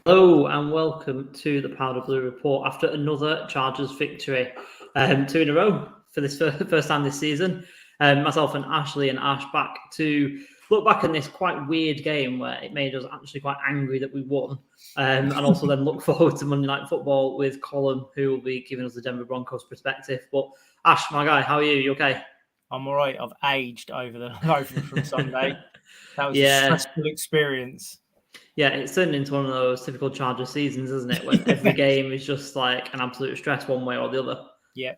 Hello and welcome to the Powder Blue Report after another Chargers victory, 2 in a row for this first time this season. Myself and Ashley and Ash back to look back on this quite weird game where it made us actually quite angry that we won, and also then look forward to Monday Night Football with Colin, who will be giving us the Denver Broncos perspective. But Ash, my guy, how are you? You okay? I'm all right. I've aged over from Sunday. That was a stressful experience. Yeah, it's turned into one of those typical Charger seasons, isn't it? When every game is just like an absolute stress one way or the other. Yeah.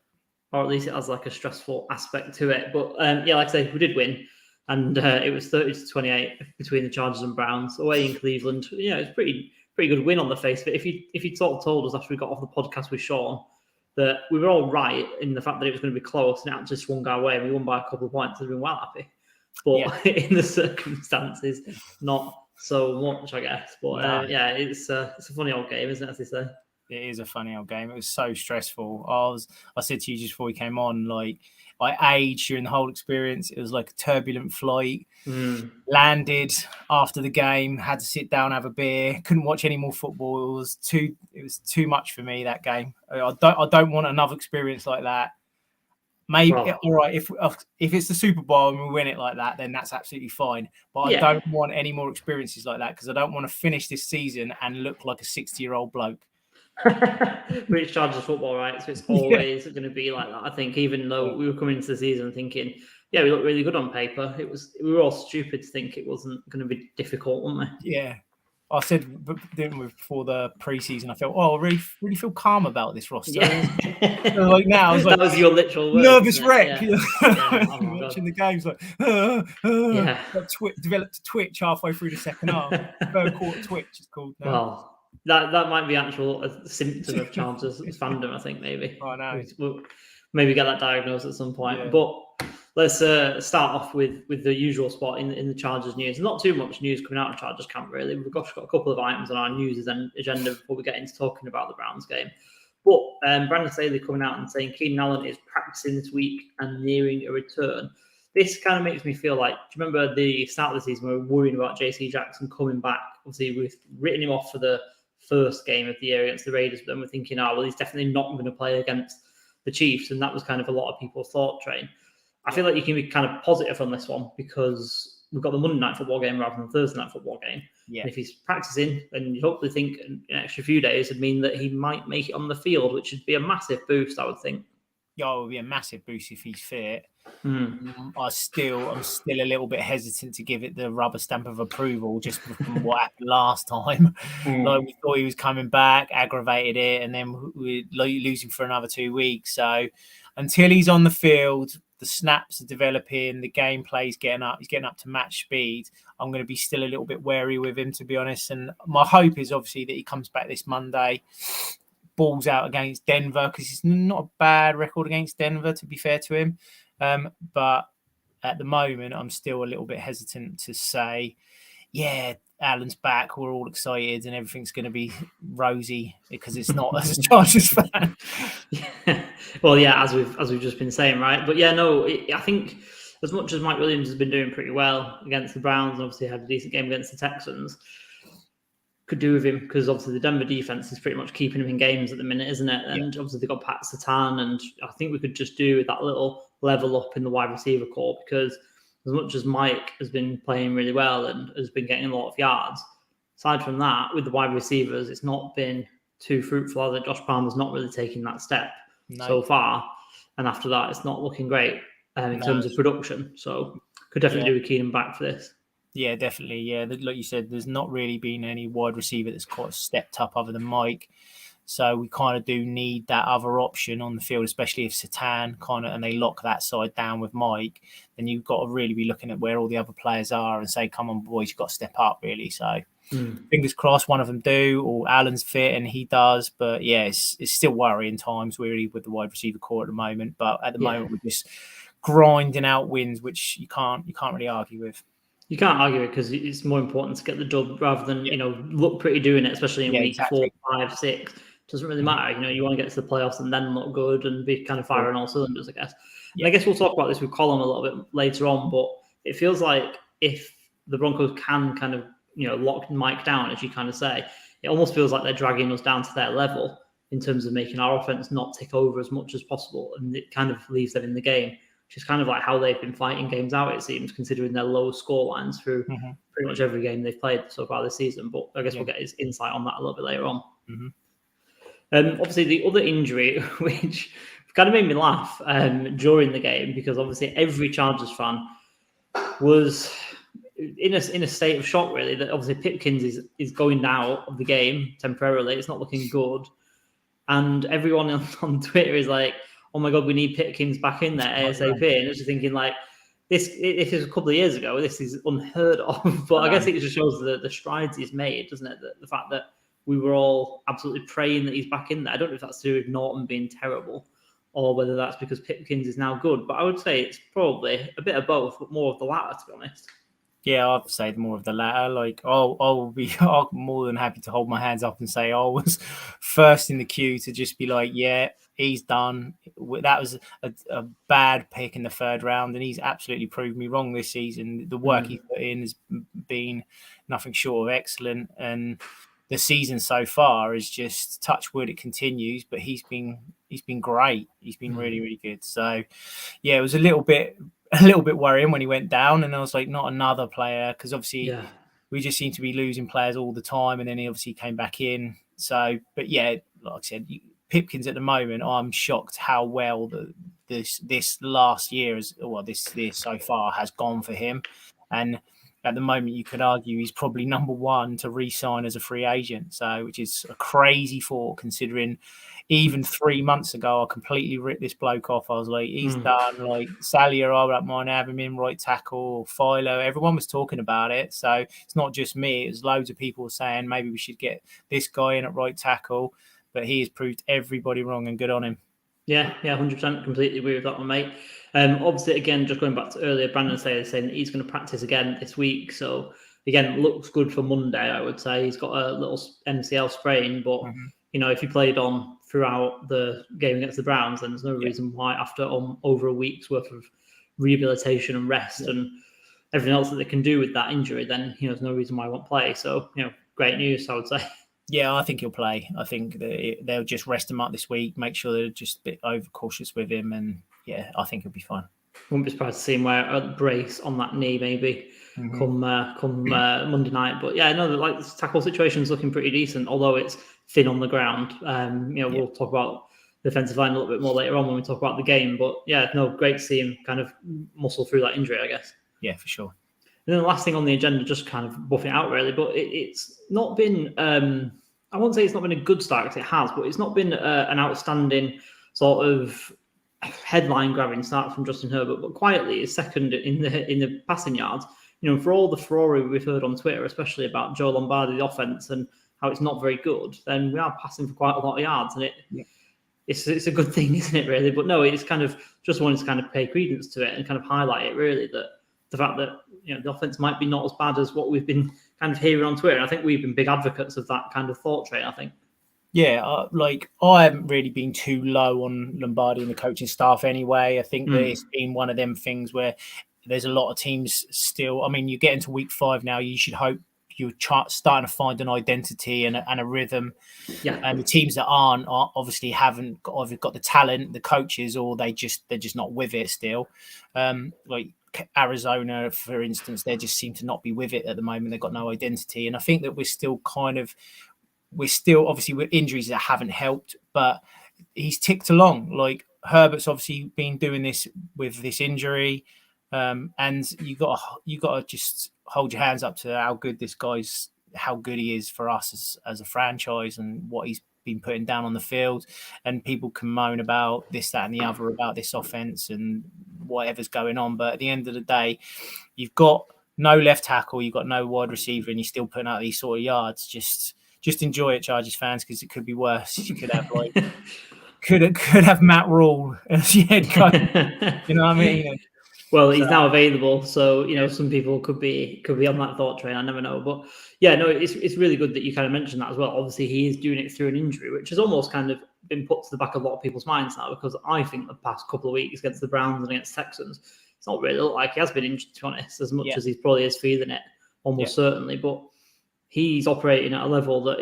Or at least it has like a stressful aspect to it. But yeah, like I say, we did win. And it was 30-28 between the Chargers and Browns away in Cleveland. Yeah, it's pretty good win on the face of it. If you sort of told us after we got off the podcast with Sean that we were all right in the fact that it was going to be close and it actually swung our way and we won by a couple of points, I'd been well happy. But in the circumstances, not so much, I guess. But yeah, it's a funny old game, isn't it, as they say? It is a funny old game. It was so stressful. I said to you just before we came on, like I aged during the whole experience. It was like a turbulent flight. Landed after the game, had to sit down, have a beer, couldn't watch any more football. It was too much for me, that game. I don't want another experience like that. Maybe all right if it's the Super Bowl and we win it like that, then that's absolutely fine. But I don't want any more experiences like that because I don't want to finish this season and look like a 60-year-old bloke. But it's Chargers football, right? So it's always going to be like that. I think, even though we were coming into the season thinking, yeah, we look really good on paper. We were all stupid to think it wasn't going to be difficult, weren't we? Yeah. I said, didn't we, before the preseason, I felt, I really feel calm about this roster. Yeah. Like now, I was like, that was your literal word, nervous wreck. Yeah. Watching the games, like, developed a twitch halfway through the second half. Third quarter twitch is called now. Well, that might be a symptom of Chargers fandom, I think, maybe. I know. We'll maybe get that diagnosed at some point. Yeah. But let's start off with the usual spot in the Chargers news. Not too much news coming out of Chargers camp, really. We've got a couple of items on our news agenda before we get into talking about the Browns game. But Brandon Staley coming out and saying Keenan Allen is practicing this week and nearing a return. This kind of makes me feel like, do you remember the start of the season we were worrying about JC Jackson coming back? Obviously, we've written him off for the first game of the year against the Raiders, but then we're thinking, he's definitely not going to play against the Chiefs. And that was kind of a lot of people's thought train. I feel like you can be kind of positive on this one because we've got the Monday Night Football game rather than the Thursday Night Football game. Yeah. And if he's practicing, then you hopefully think an extra few days would mean that he might make it on the field, which would be a massive boost, I would think. Yeah, it would be a massive boost if he's fit. I'm still a little bit hesitant to give it the rubber stamp of approval just from what happened last time. Like we thought he was coming back, aggravated it, and then we're losing for another 2 weeks. So until he's on the field, the snaps are developing, the gameplay is getting up, he's getting up to match speed. I'm going to be still a little bit wary with him, to be honest. And my hope is obviously that he comes back this Monday, balls out against Denver, because it's not a bad record against Denver, to be fair to him. But at the moment, I'm still a little bit hesitant to say, yeah, Allen's back, we're all excited and everything's going to be rosy, because it's not as a Chargers fan. Well, yeah, as we've just been saying, right? But yeah, no, I think as much as Mike Williams has been doing pretty well against the Browns and obviously had a decent game against the Texans, could do with him, because obviously the Denver defense is pretty much keeping him in games at the minute, isn't it? And obviously they've got Pat Surtain, and I think we could just do with that little level up in the wide receiver corps, because as much as Mike has been playing really well and has been getting a lot of yards, aside from that, with the wide receivers, it's not been too fruitful. That Josh Palmer's not really taking that step so far, and after that, it's not looking great in terms of production. So could definitely do with Keenan back for this. Yeah, definitely. Yeah, like you said, there's not really been any wide receiver that's quite stepped up other than Mike. So we kind of do need that other option on the field, especially if Surtain and they lock that side down with Mike, then you've got to really be looking at where all the other players are and say, come on, boys, you've got to step up, really. So fingers crossed one of them do, or Allen's fit and he does. But yeah, it's still worrying times, really, with the wide receiver core at the moment. But at the moment, we're just grinding out wins, which you can't really argue with. You can't argue it, because it's more important to get the dub rather than, look pretty doing it, especially in week 4, 5, 6. Doesn't really matter. You want to get to the playoffs and then look good and be kind of firing all cylinders, I guess. And I guess we'll talk about this with Colin a little bit later on, but it feels like if the Broncos can kind of, lock Mike down, as you kind of say, it almost feels like they're dragging us down to their level in terms of making our offense not tick over as much as possible. And it kind of leaves them in the game, which is kind of like how they've been fighting games out, it seems, considering their low score lines through pretty much every game they've played so far this season. But I guess we'll get his insight on that a little bit later on. Obviously, the other injury, which kind of made me laugh during the game, because obviously every Chargers fan was in a state of shock, really, that obviously Pipkins is going out of the game temporarily. It's not looking good. And everyone on Twitter is like, oh my God, we need Pipkins back in there ASAP. And I was just thinking, like, this, if it was a couple of years ago, this is unheard of. But I guess it just shows the strides he's made, doesn't it? The fact that we were all absolutely praying that he's back in there. I don't know if that's to do with Norton being terrible or whether that's because Pipkins is now good. But I would say it's probably a bit of both, but more of the latter, to be honest. Yeah, I'd say more of the latter. Like, I'm more than happy to hold my hands up and say I was first in the queue to just be like, yeah, he's done. That was a bad pick in the third round, and he's absolutely proved me wrong this season. The work he's put in has been nothing short of excellent, and the season so far is just, touch wood, it continues. But he's been great. He's been really, really good. So yeah, it was a little bit worrying when he went down, and I was like, not another player, because obviously we just seem to be losing players all the time, and then he obviously came back in. So, but yeah, like I said, Pipkins at the moment, I'm shocked how well this last year this year so far has gone for him, and at the moment you could argue he's probably number one to re-sign as a free agent. So, which is a crazy thought, considering even 3 months ago, I completely ripped this bloke off. I was like, he's done. Like, Staley, I wouldn't mind having him right tackle. Philo, everyone was talking about it. So it's not just me. It was loads of people saying maybe we should get this guy in at right tackle. But he has proved everybody wrong, and good on him. Yeah, 100%. Completely agree with that one, mate. Obviously, again, just going back to earlier, Brandon Staley saying that he's going to practice again this week. So, again, looks good for Monday, I would say. He's got a little MCL sprain, but, you know, if he played on throughout the game against the Browns, then there's no reason why, after over a week's worth of rehabilitation and rest and everything else that they can do with that injury, then, you know, there's no reason why he won't play. So, you know, great news, I would say. Yeah, I think he'll play. I think they'll just rest him up this week, make sure they're just a bit overcautious with him, and yeah, I think he'll be fine. Wouldn't be surprised to see him wear a brace on that knee, maybe come Monday night. But yeah, no, like the tackle situation is looking pretty decent, although it's thin on the ground. We'll talk about the defensive line a little bit more later on when we talk about the game. But yeah, no, great to see him kind of muscle through that injury, I guess. Yeah, for sure. And then the last thing on the agenda, just kind of buffing out really, but it's not been, I won't say it's not been a good start, because it has, but it's not been an outstanding sort of headline-grabbing start from Justin Herbert, but quietly is second in the passing yards. You know, for all the furore we've heard on Twitter, especially about Joe Lombardi, the offense, and how it's not very good, then we are passing for quite a lot of yards, and it's a good thing, isn't it, really? But no, it's kind of just wanted to kind of pay credence to it and kind of highlight it, really, that the fact that, you know, the offense might be not as bad as what we've been kind of hearing on Twitter. And I think we've been big advocates of that kind of thought train, I think. Yeah, I haven't really been too low on Lombardi and the coaching staff anyway. I think that it's been one of them things where there's a lot of teams still. I mean, you get into week 5 now, you should hope you're starting to find an identity and a rhythm. Yeah. And the teams that aren't obviously haven't got the talent, the coaches, or they're just not with it still. Like Arizona, for instance, they just seem to not be with it at the moment. They've got no identity. And I think that we're still obviously with injuries that haven't helped, but he's ticked along. Like Herbert's obviously been doing this with this injury. And you got to just hold your hands up to how good he is for us as a franchise, and what he's been putting down on the field. And people can moan about this, that, and the other about this offense and whatever's going on, but at the end of the day, you've got no left tackle, you've got no wide receiver, and you're still putting out these sort of yards. Just enjoy it, Chargers fans, because it could be worse. You could have could have Matt Rule as your head coach. You know what I mean? Well, he's now available, so you know some people could be on that thought train. I never know, but yeah, no, it's really good that you kind of mentioned that as well. Obviously, he is doing it through an injury, which has almost kind of been put to the back of a lot of people's minds now, because I think the past couple of weeks against the Browns and against Texans, it's not really looked like he has been injured, to be honest, as much as he probably is feeling it, almost certainly. But he's operating at a level that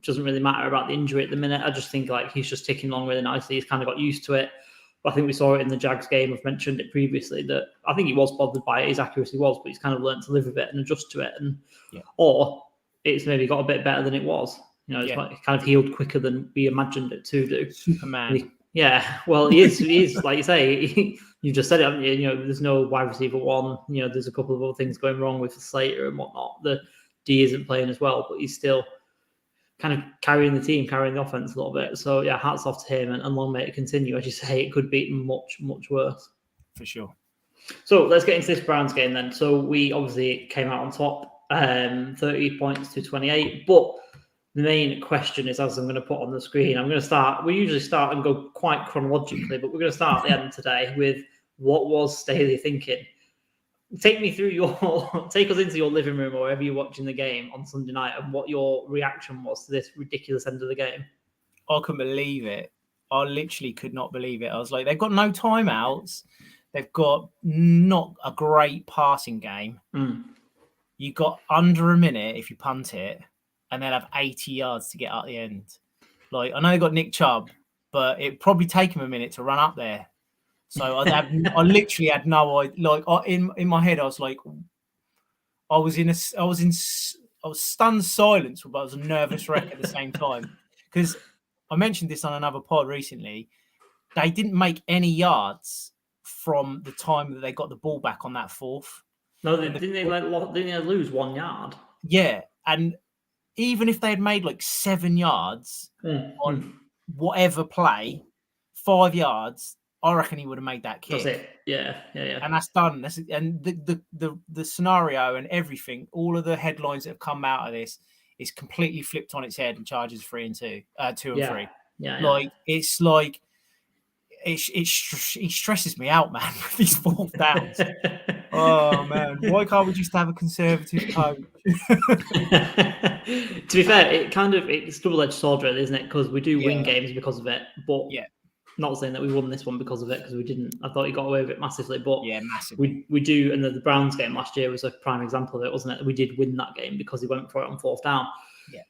doesn't really matter about the injury at the minute. I just think like he's just ticking along really nicely. He's kind of got used to it. But I think we saw it in the Jags game. I've mentioned it previously that I think he was bothered by it. His accuracy was, but he's kind of learned to live with it and adjust to it. And or it's maybe got a bit better than it was. It's kind of healed quicker than we imagined it to do. Superman. Well, he is like you say. You just said it, haven't you? There's no wide receiver one. There's a couple of other things going wrong with Slater and whatnot. The D isn't playing as well, but he's still kind of carrying the team, carrying the offense a little bit. So yeah, hats off to him, and long may it continue. As you say, it could be much, much worse. For sure. So let's get into this Browns game then. So we obviously came out on top, 30 points to 28. But the main question is, as I'm going to put on the screen, I'm going to start. We usually start and go quite chronologically, but we're going to start at the end today with what was Staley thinking. Take us into your living room or wherever you're watching the game on Sunday night, and what your reaction was to this ridiculous end of the game. I couldn't believe it. I literally could not believe it. I was like, they've got no timeouts. They've got not a great passing game. You got under a minute if you punt it, and they'll have 80 yards to get at the end. Like, I know they got Nick Chubb, but it'd probably take him a minute to run up there. So I literally had no idea. Like, in my head, I was like, I was stunned silence, but I was a nervous wreck at the same time. Because I mentioned this on another pod recently. They didn't make any yards from the time that they got the ball back on that fourth. No, didn't they lose 1 yard? Yeah, and even if they had made like 7 yards on whatever play, 5 yards, I reckon he would have made that kick. That's it. Yeah. And that's done. And the scenario and everything, all of the headlines that have come out of this is completely flipped on its head and Chargers 2 and 3. Yeah. Like, it's like it stresses me out, man, with these fourth downs. Oh man, why can't we just have a conservative coach? To be fair, it's double-edged sword, really, isn't it? Because we do win games because of it, but not saying that we won this one because of it, because we didn't. I thought he got away with it massively, but massively. We do, and the Browns game last year was a prime example of it, wasn't it? We did win that game because he went for it on fourth down. Yeah.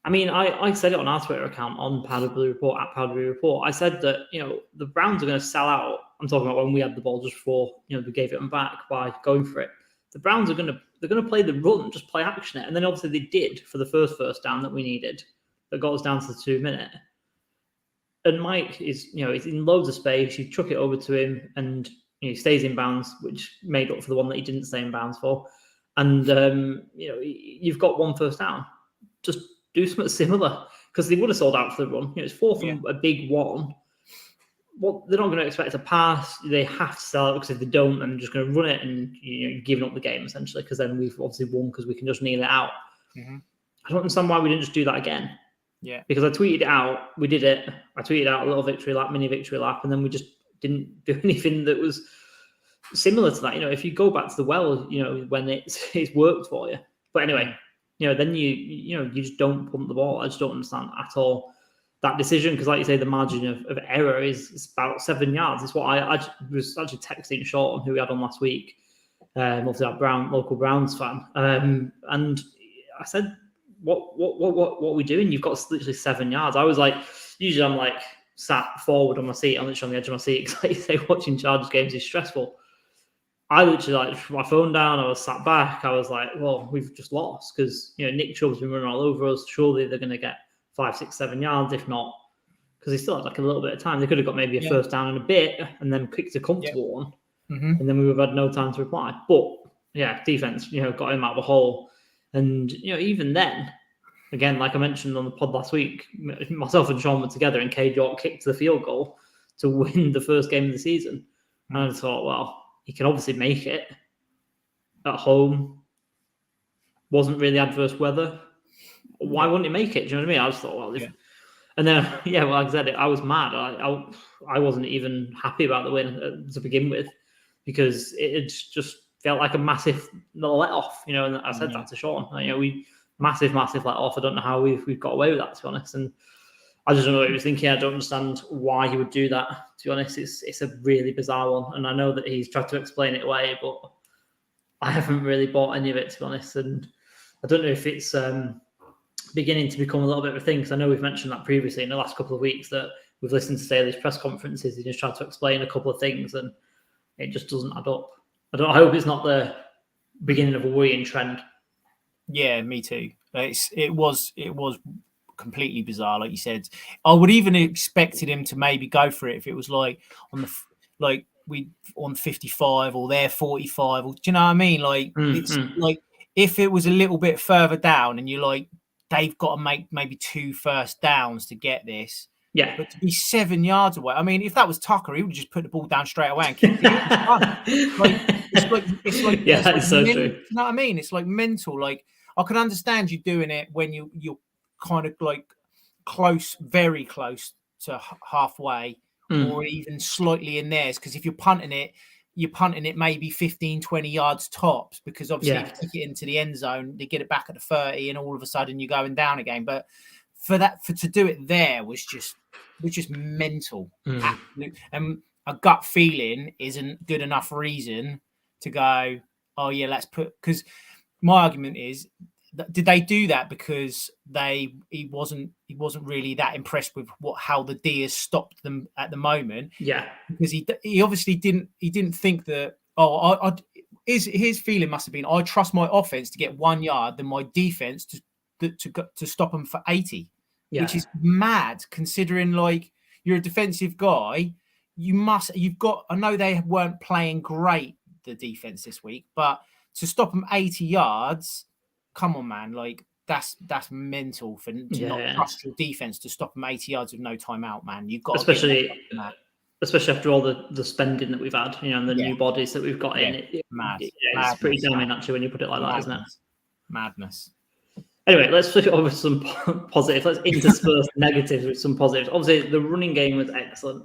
I mean, I said it on our Twitter account on Powder Blue Report at Powder Blue Report. I said that the Browns are going to sell out. I'm talking about when we had the ball just before we gave it back by going for it. The Browns are going to play the run, just play action it, and then obviously they did for the first down that we needed that got us down to the 2 minute. And Mike is he's in loads of space. You chuck it over to him, and he stays in bounds, which made up for the one that he didn't stay in bounds for. And you've got 1 first down. Just do something similar, because they would have sold out for the run. It's fourth and a big one. Well, they're not going to expect a pass. They have to sell it, because if they don't, then they're just going to run it and giving up the game essentially. Because then we've obviously won because we can just kneel it out. Mm-hmm. I don't understand why we didn't just do that again. Yeah, because I tweeted it out. We did it. I tweeted out a little victory lap, mini victory lap, and then we just didn't do anything that was similar to that. If you go back to the well, when it's worked for you. But anyway, then you just don't pump the ball. I just don't understand at all that decision, because like you say, the margin of error is about 7 yards. It's what I was actually texting Sean, who we had on last week, obviously our local Browns fan, and I said, what are we doing? You've got literally 7 yards. I was like, usually I'm like sat forward on my seat. I'm literally on the edge of my seat, because like you say, watching Chargers games is stressful. I literally put my phone down. I was sat back. I was like, well, we've just lost, because Nick Chubb's been running all over us. Surely they're going to get 5, 6, 7 yards, if not, because they still had like a little bit of time. They could have got maybe a first down and a bit, and then kicked a comfortable one, and then we would have had no time to reply. But defense, got him out of the hole, and even then, again, like I mentioned on the pod last week, myself and Sean were together, and Cade York kicked the field goal to win the first game of the season, and I thought, well, he can obviously make it at home. Wasn't really adverse weather. Why wouldn't he make it? Do you know what I mean? I just thought, well, and then, like I said, I was mad. I wasn't even happy about the win to begin with, because it just felt like a massive let off, and I said that to Sean. We massive let off. I don't know how we've got away with that, to be honest. And I just don't know what he was thinking. I don't understand why he would do that, to be honest. It's a really bizarre one. And I know that he's tried to explain it away, but I haven't really bought any of it, to be honest. And I don't know if it's beginning to become a little bit of a thing, because I know we've mentioned that previously in the last couple of weeks, that we've listened to Staley's press conferences. He just tried to explain a couple of things and it just doesn't add up. I hope it's not the beginning of a worrying trend. Yeah, me too. It was completely bizarre, like you said. I would even expected him to maybe go for it if it was like on 55 or they're 45, or do you know what I mean? Like it's like if it was a little bit further down and you're like, they've got to make maybe 2 first downs to get this. Yeah. But to be 7 yards away, I mean, if that was Tucker, he would just put the ball down straight away and kick it. It's like yeah, that's so true. You know what I mean? It's like mental. Like I can understand you doing it when you're kind of like close, very close to halfway, or even slightly in theirs. Because if you're punting it maybe 15, 20 yards tops, because obviously if you kick it into the end zone, they get it back at the 30 and all of a sudden you're going down again. But to do it there was just mental. Absolute. And a gut feeling isn't good enough reason to go, oh yeah, let's put, because my argument is, did they do that because he wasn't really that impressed with how the D has stopped them at the moment? Yeah, because he obviously didn't think that. His feeling must have been, I trust my offense to get 1 yard than my defense to stop them for 80, which is mad considering like you're a defensive guy. You've got. I know they weren't playing great, the defense this week, but to stop them 80 yards. Come on, man! Like that's mental to not trust your defense to stop them 80 yards with no timeout, man. You've got especially after all the spending that we've had, and the new bodies that we've got in. It's pretty damning actually when you put it like that, isn't it? Madness. Anyway, let's flip it over to some positives. Let's intersperse negatives with some positives. Obviously, the running game was excellent.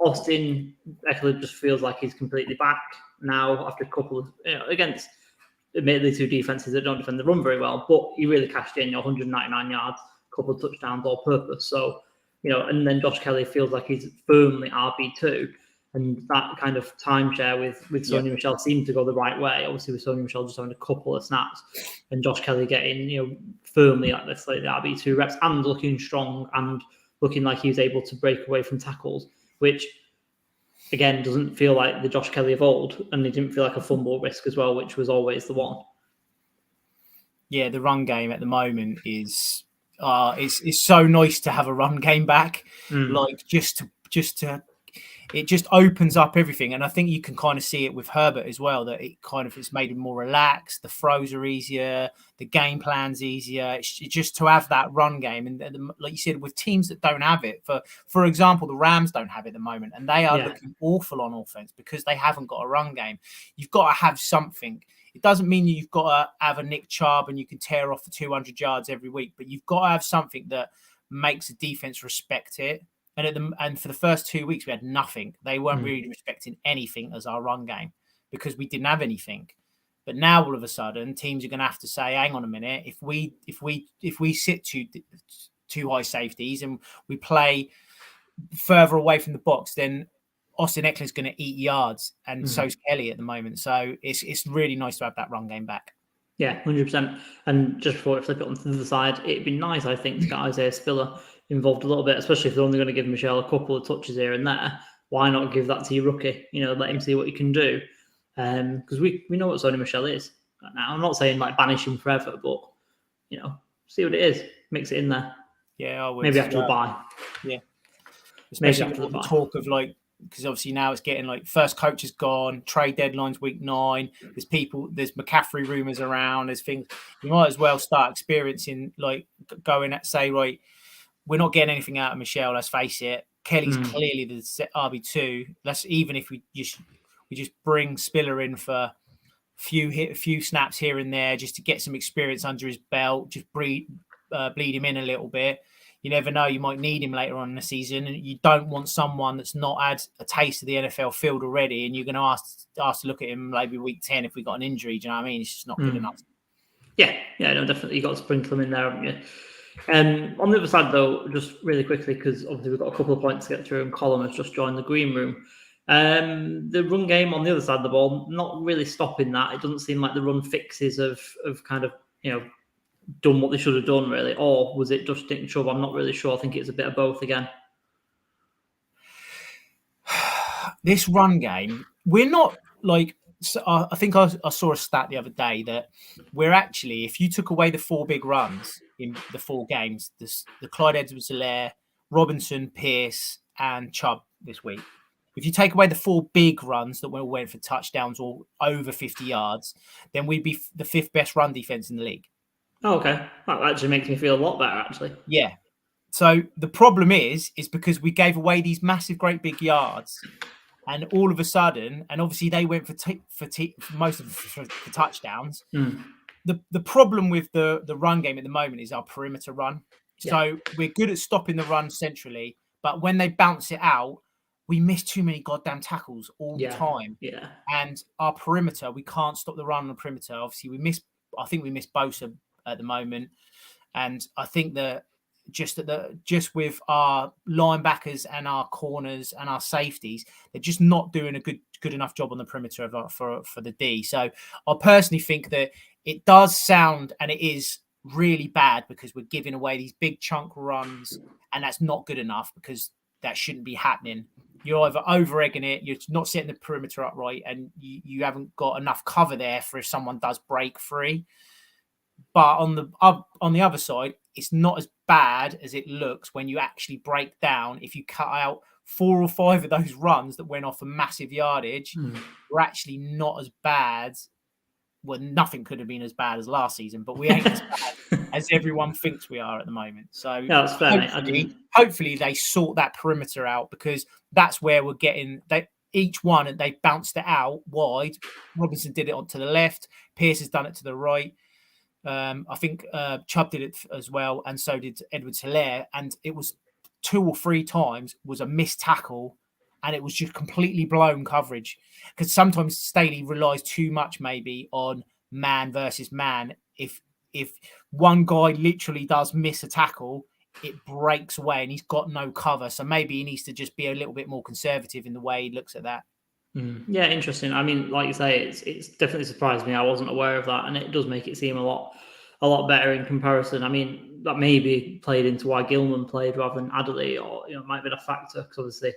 Austin Ekeler just feels like he's completely back now after a couple of against. Admittedly, 2 defenses that don't defend the run very well, but he really cashed in 199 yards, a couple of touchdowns all purpose. So, and then Josh Kelly feels like he's firmly RB2, and that kind of timeshare with Sony Michel seemed to go the right way. Obviously, with Sony Michel just having a couple of snaps, and Josh Kelly getting firmly at this like the RB2 reps and looking strong and looking like he was able to break away from tackles, which. Again, doesn't feel like the Josh Kelly of old, and he didn't feel like a fumble risk as well, which was always the one. Yeah, the run game at the moment is it's so nice to have a run game back. Like just to it just opens up everything, and I think you can kind of see it with Herbert as well, that it's made him more relaxed. The throws are easier, the game plan's easier. It's just to have that run game, and like you said, with teams that don't have it, for example, the Rams don't have it at the moment, and they are looking awful on offense because they haven't got a run game. You've got to have something. It doesn't mean you've got to have a Nick Chubb and you can tear off for 200 yards every week, but you've got to have something that makes the defense respect it. And for the first 2 weeks, we had nothing. They weren't really respecting anything as our run game because we didn't have anything. But now, all of a sudden, teams are going to have to say, "Hang on a minute. If we sit two high safeties and we play further away from the box, then Austin Ekeler is going to eat yards, and so's Kelly at the moment. So it's really nice to have that run game back." Yeah, 100%. And just before I flip it on to the other side, it'd be nice, I think, to get Isaiah Spiller involved a little bit, especially if they're only going to give Michelle a couple of touches here and there. Why not give that to your rookie? Let him see what he can do. Because we know what Sony Michel is right now. I'm not saying like banish him forever, but see what it is. Mix it in there. Yeah, I would. Maybe after the bye. Yeah. Especially after the talk of like, because obviously now it's getting like first coach is gone, trade deadline's week 9. There's McCaffrey rumors around. There's things you might as well start experiencing, like going at say, right, we're not getting anything out of Michelle. Let's face it. Kelly's clearly the RB2. Even if we just bring Spiller in for a few snaps here and there, just to get some experience under his belt, just bleed him in a little bit. You never know, you might need him later on in the season, and you don't want someone that's not had a taste of the NFL field already, and you're going to ask to look at him maybe week 10 if we got an injury. Do you know what I mean? It's just not good enough. Yeah, no, definitely. You got to sprinkle him in there, haven't you? On the other side, though, just really quickly, because obviously we've got a couple of points to get through, and Colin has just joined the green room. The run game on the other side of the ball, not really stopping that. It doesn't seem like the run fixes of kind of done what they should have done, really? Or was it just Nick Chubb? I'm not really sure. I think it's a bit of both again. This run game, we're not like... So I think I saw a stat the other day that we're actually, if you took away the 4 big runs in the 4 games, the Clyde Edwards-Helaire, Robinson, Pierce, and Chubb this week, if you take away the 4 big runs that went for touchdowns or over 50 yards, then we'd be the 5th best run defense in the league. Oh, okay. That actually makes me feel a lot better, actually. Yeah. So the problem is because we gave away these massive, great big yards, and all of a sudden, and obviously they went for most of for touchdowns. The problem with the run game at the moment is our perimeter run. Yeah. So we're good at stopping the run centrally, but when they bounce it out, we miss too many goddamn tackles all the time. Yeah. And our perimeter, we can't stop the run on the perimeter. Obviously, I think we miss Bosa at the moment, and I think that just with our linebackers and our corners and our safeties, they're just not doing a good enough job on the perimeter for the D. So I personally think that it does sound, and it is really bad, because we're giving away these big chunk runs, and that's not good enough, because that shouldn't be happening. You're either over-egging it, you're not setting the perimeter up right, and you haven't got enough cover there for if someone does break free. But on the other side, it's not as bad as it looks when you actually break down. If you cut out 4 or 5 of those runs that went off a massive yardage, we're actually not as bad. Well, nothing could have been as bad as last season, but we ain't as bad as everyone thinks we are at the moment. So that's fair, hopefully they sort that perimeter out, because that's where we're getting each one, and they bounced it out wide. Robinson did it onto the left. Pierce has done it to the right. I think Chubb did it as well, and so did Edwards-Helaire. And it was 2 or 3 times was a missed tackle, and it was just completely blown coverage. Because sometimes Staley relies too much maybe on man versus man. If one guy literally does miss a tackle, it breaks away and he's got no cover. So maybe he needs to just be a little bit more conservative in the way he looks at that. Yeah, interesting. I mean, like you say, it's definitely surprised me. I wasn't aware of that, and it does make it seem a lot better in comparison. I mean, that maybe played into why Gilman played rather than Adderley, or it might have been a factor, because obviously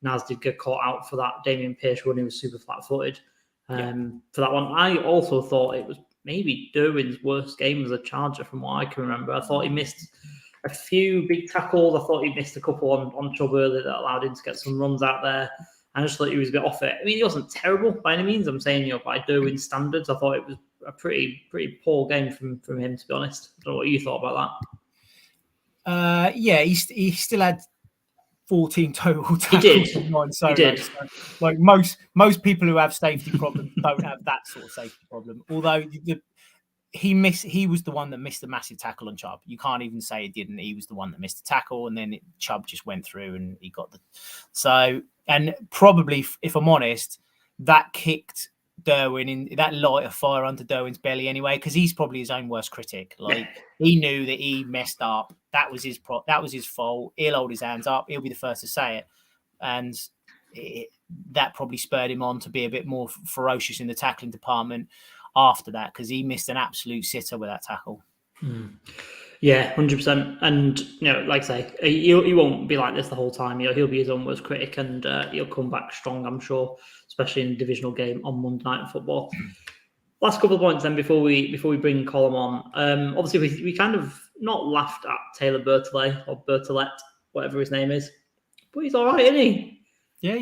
Naz did get caught out for that Damien Pierce run. He was super flat-footed for that one. I also thought it was maybe Derwin's worst game as a Charger, from what I can remember. I thought he missed a few big tackles. I thought he missed a couple on Chubb early that allowed him to get some runs out there. I just thought he was a bit off it. I mean, he wasn't terrible by any means. I'm saying, by Derwin standards, I thought it was a pretty poor game from him, to be honest. I don't know what you thought about that. Yeah, he still had 14 total tackles. He did. He did. So, like most people who have safety problems don't have that sort of safety problem. Although he was the one that missed the massive tackle on Chubb. You can't even say he didn't. He was the one that missed the tackle, and then Chubb just went through and he got the. So, and probably, if I'm honest, that kicked Derwin in, that light a fire under Derwin's belly anyway, because he's probably his own worst critic. Like, he knew that he messed up. That was his fault. He'll hold his hands up. He'll be the first to say it, and that probably spurred him on to be a bit more ferocious in the tackling department after that, because he missed an absolute sitter with that tackle. Yeah, 100%. And like I say, he won't be like this the whole time. He'll be his own worst critic, and he'll come back strong, I'm sure, especially in a divisional game on Monday Night Football. Last couple of points then before we bring Colm on. Obviously, we kind of not laughed at Taylor Bertolet, or Bertolet, whatever his name is, but he's all right, isn't he? Yeah,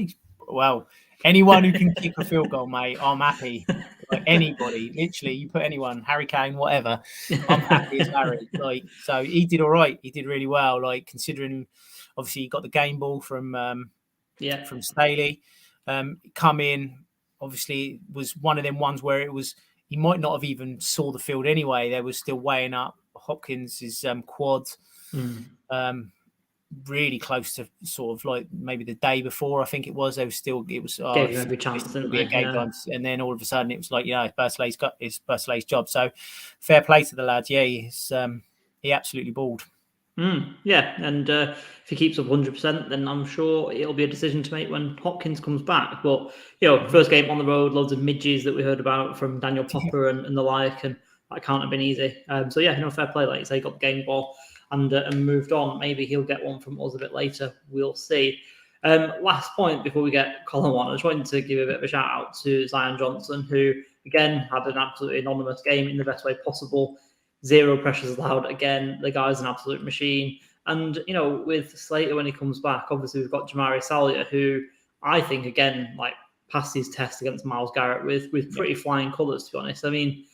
well, anyone who can kick a field goal, mate, I'm happy. Like, anybody, literally, you put anyone, Harry Kane, whatever, I'm happy as Harry. Like, so he did all right. He did really well. Like, considering, obviously, he got the game ball from Staley. Come in, obviously, was one of them ones where it was, he might not have even saw the field anyway. They were still weighing up Hopkins' quad. Really close to sort of like maybe the day before, I think it was. Gave him every chance, didn't they? And then all of a sudden it was like, it's Bertolet's job. So fair play to the lad. Yeah, he absolutely balled. Yeah, and if he keeps up 100%, then I'm sure it'll be a decision to make when Hopkins comes back. But first game on the road, loads of midges that we heard about from Daniel Popper and the like, and that can't have been easy. So yeah, fair play. Like you say, got the game ball and moved on. Maybe he'll get one from us a bit later. We'll see. Last point before we get Colin on, I just wanted to give a bit of a shout out to Zion Johnson, who again had an absolutely anonymous game in the best way possible. 0 pressures allowed. Again, the guy's an absolute machine. And, with Slater, when he comes back, obviously we've got Jamari Salyer, who I think, again, passed his test against Myles Garrett with pretty flying colours, to be honest. I mean,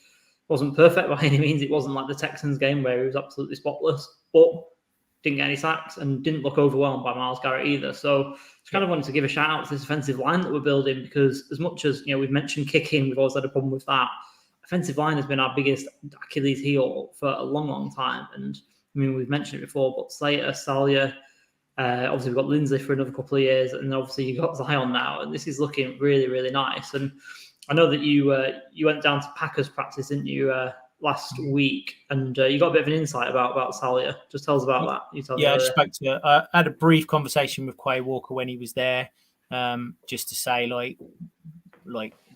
wasn't perfect by any means. It wasn't like the Texans game where he was absolutely spotless, but didn't get any sacks and didn't look overwhelmed by Myles Garrett either. So just kind of wanted to give a shout out to this offensive line that we're building, because as much as, we've mentioned kicking, we've always had a problem with that. Offensive line has been our biggest Achilles heel for a long, long time. And I mean, we've mentioned it before, but Slater, Salyer, obviously we've got Lindsay for another couple of years, and then obviously you've got Zion now, and this is looking really, really nice. And I know that you went down to Packers practice, didn't you, last week, and you got a bit of an insight about Salyer. Just tell us about that. I spoke to. I had a brief conversation with Quay Walker when he was there, just to say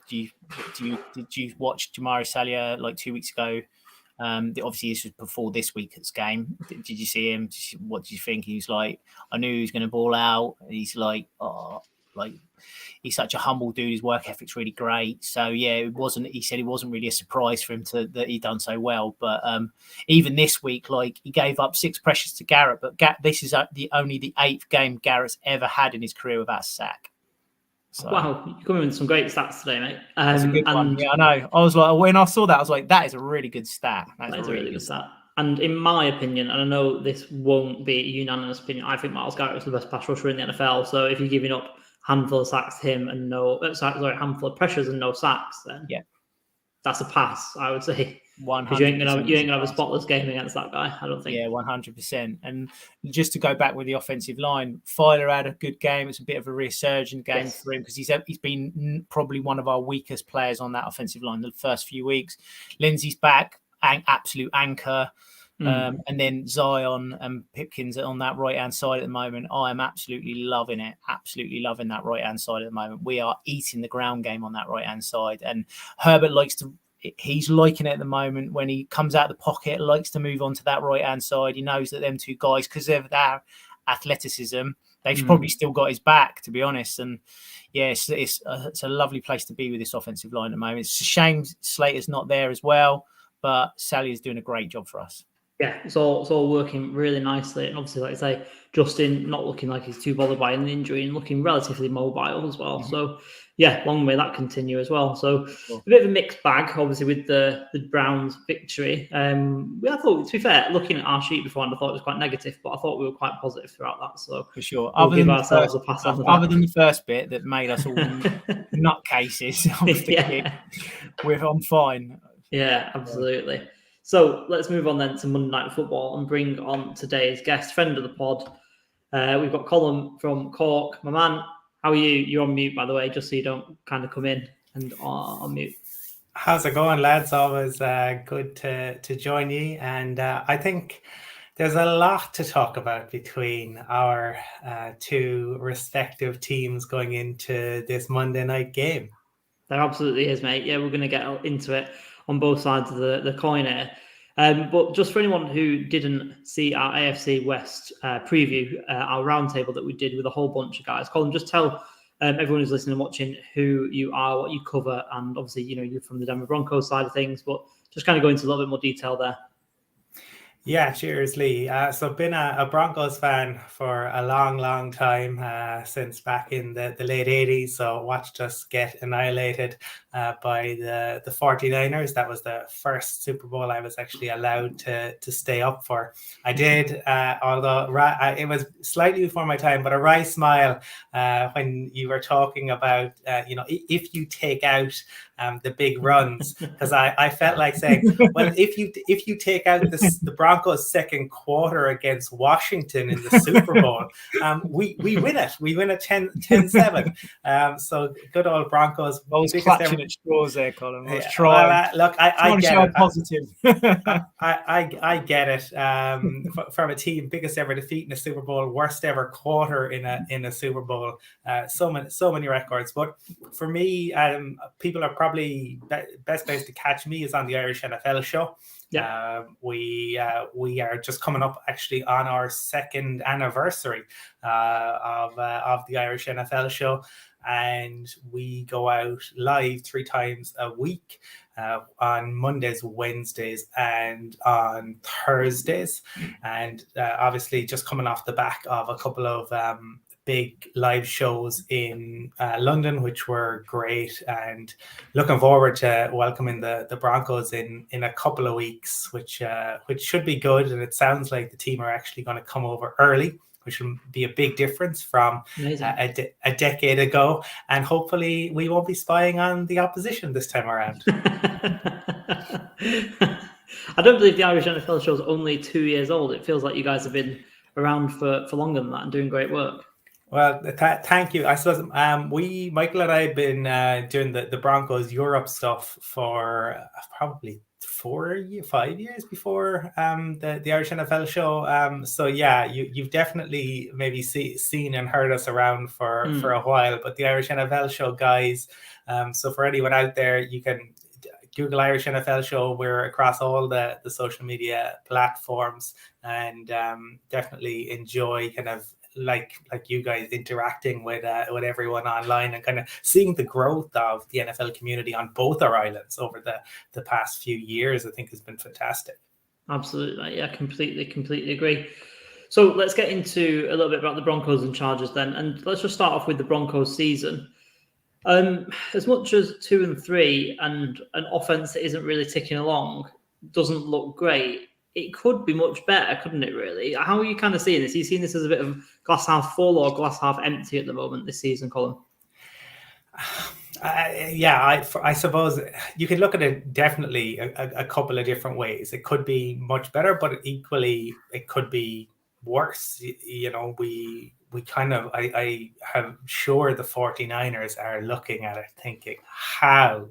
did you watch Jamari Salyer 2 weeks ago? Obviously, this was before this week's game. Did you see him? What did you think? He was like, I knew he was going to ball out. He's he's such a humble dude. His work ethic's really great. So yeah, it wasn't. He said it wasn't really a surprise for him that he'd done so well. But even this week, he gave up 6 pressures to Garrett. But this is only the 8th game Garrett's ever had in his career without a sack. So, wow, you're coming with some great stats today, mate. That's a good one. Yeah, I know. I was like, when I saw that, I was like, that is a really good stat. That is a really good stat. And in my opinion, and I know this won't be a unanimous opinion, I think Myles Garrett was the best pass rusher in the NFL. So if you're giving up a handful of sacks to him and a handful of pressures and no sacks, then that's a pass, I would say. 100%. You ain't gonna have a spotless game against that guy, I don't think. Yeah, 100%. And just to go back with the offensive line, Filer had a good game. It's a bit of a resurgent game for him, because he's been probably one of our weakest players on that offensive line the first few weeks. Lindsay's back, absolute anchor. And then Zion and Pipkins on that right-hand side at the moment. I am absolutely loving it. Absolutely loving that right-hand side at the moment. We are eating the ground game on that right-hand side. And Herbert he's liking it at the moment. When he comes out of the pocket, likes to move on to that right-hand side. He knows that them two guys, because of their athleticism, they've probably still got his back, to be honest. And yeah, it's a lovely place to be with this offensive line at the moment. It's a shame Slater's not there as well, but Sally's doing a great job for us. Yeah, it's all working really nicely. And obviously, like I say, Justin not looking like he's too bothered by an injury and looking relatively mobile as well. Mm-hmm. So, yeah, long may that continue as well. So, a bit of a mixed bag, obviously, with the Browns' victory. I thought, to be fair, looking at our sheet beforehand, I thought it was quite negative, but I thought we were quite positive throughout that. So, for sure. We'll give ourselves a pass on other than the first bit that made us all nutcases, I'm fine. Yeah, absolutely. So let's move on then to Monday Night Football and bring on today's guest, friend of the pod. We've got Colin from Cork. My man, how are you? You're on mute, by the way, just so you don't kind of come in and on mute. How's it going, lads? Always good to join you. And I think there's a lot to talk about between our 2 respective teams going into this Monday night game. There absolutely is, mate. Yeah, we're going to get into it on both sides of the coin here. But just for anyone who didn't see our AFC West preview, our roundtable that we did with a whole bunch of guys, Colin, just tell everyone who's listening and watching who you are, what you cover, and obviously, you're from the Denver Broncos side of things, but just kind of go into a little bit more detail there. Yeah, cheers, Lee. So been a Broncos fan for a long, long time, since back in the late 80s. So watched us get annihilated by the 49ers. That was the first Super Bowl I was actually allowed to stay up for. I did, although it was slightly before my time, but a wry smile when you were talking about, if you take out the big runs, because I felt like saying, well, if you take out the Broncos' second quarter against Washington in the Super Bowl, we win it. We win it 10-7. So good old Broncos. Always clutching grasping at straws there, Colin. I was trying. Well, look, I get show it. Positive. I get it. From a team, biggest ever defeat in a Super Bowl, worst ever quarter in a Super Bowl. So many records. But for me, people are probably best place to catch me is on the Irish NFL show. Yeah. We are just coming up actually on our second anniversary of the Irish NFL show, and we go out live 3 times a week on Mondays, Wednesdays, and on Thursdays. And obviously, just coming off the back of a couple of big live shows in London, which were great, and looking forward to welcoming the Broncos in a couple of weeks, which should be good. And it sounds like the team are actually going to come over early, which will be a big difference from a decade ago. And hopefully we won't be spying on the opposition this time around. I don't believe the Irish NFL show is only 2 years old. It feels like you guys have been around for longer than that and doing great work. Well, thank you. I suppose Michael and I have been doing the Broncos Europe stuff for probably 5 years before the Irish NFL show. So yeah, you've definitely maybe seen and heard us around for a while. But the Irish NFL show, guys. So for anyone out there, you can Google Irish NFL show. We're across all the social media platforms, and definitely enjoy kind of like you guys interacting with everyone online and kind of seeing the growth of the NFL community on both our islands over the past few years. I think has been fantastic. Absolutely, yeah, completely agree. So let's get into a little bit about the Broncos and Chargers then, and let's just start off with the Broncos season. As much as 2-3 and an offense that isn't really ticking along doesn't look great, it could be much better, couldn't it, really? How are you kind of seeing this? Are you seeing this as a bit of glass half full or glass half empty at the moment this season, Colin? I suppose you can look at it definitely a couple of different ways. It could be much better, but equally it could be worse. You know, we kind of, I am sure the 49ers are looking at it thinking, how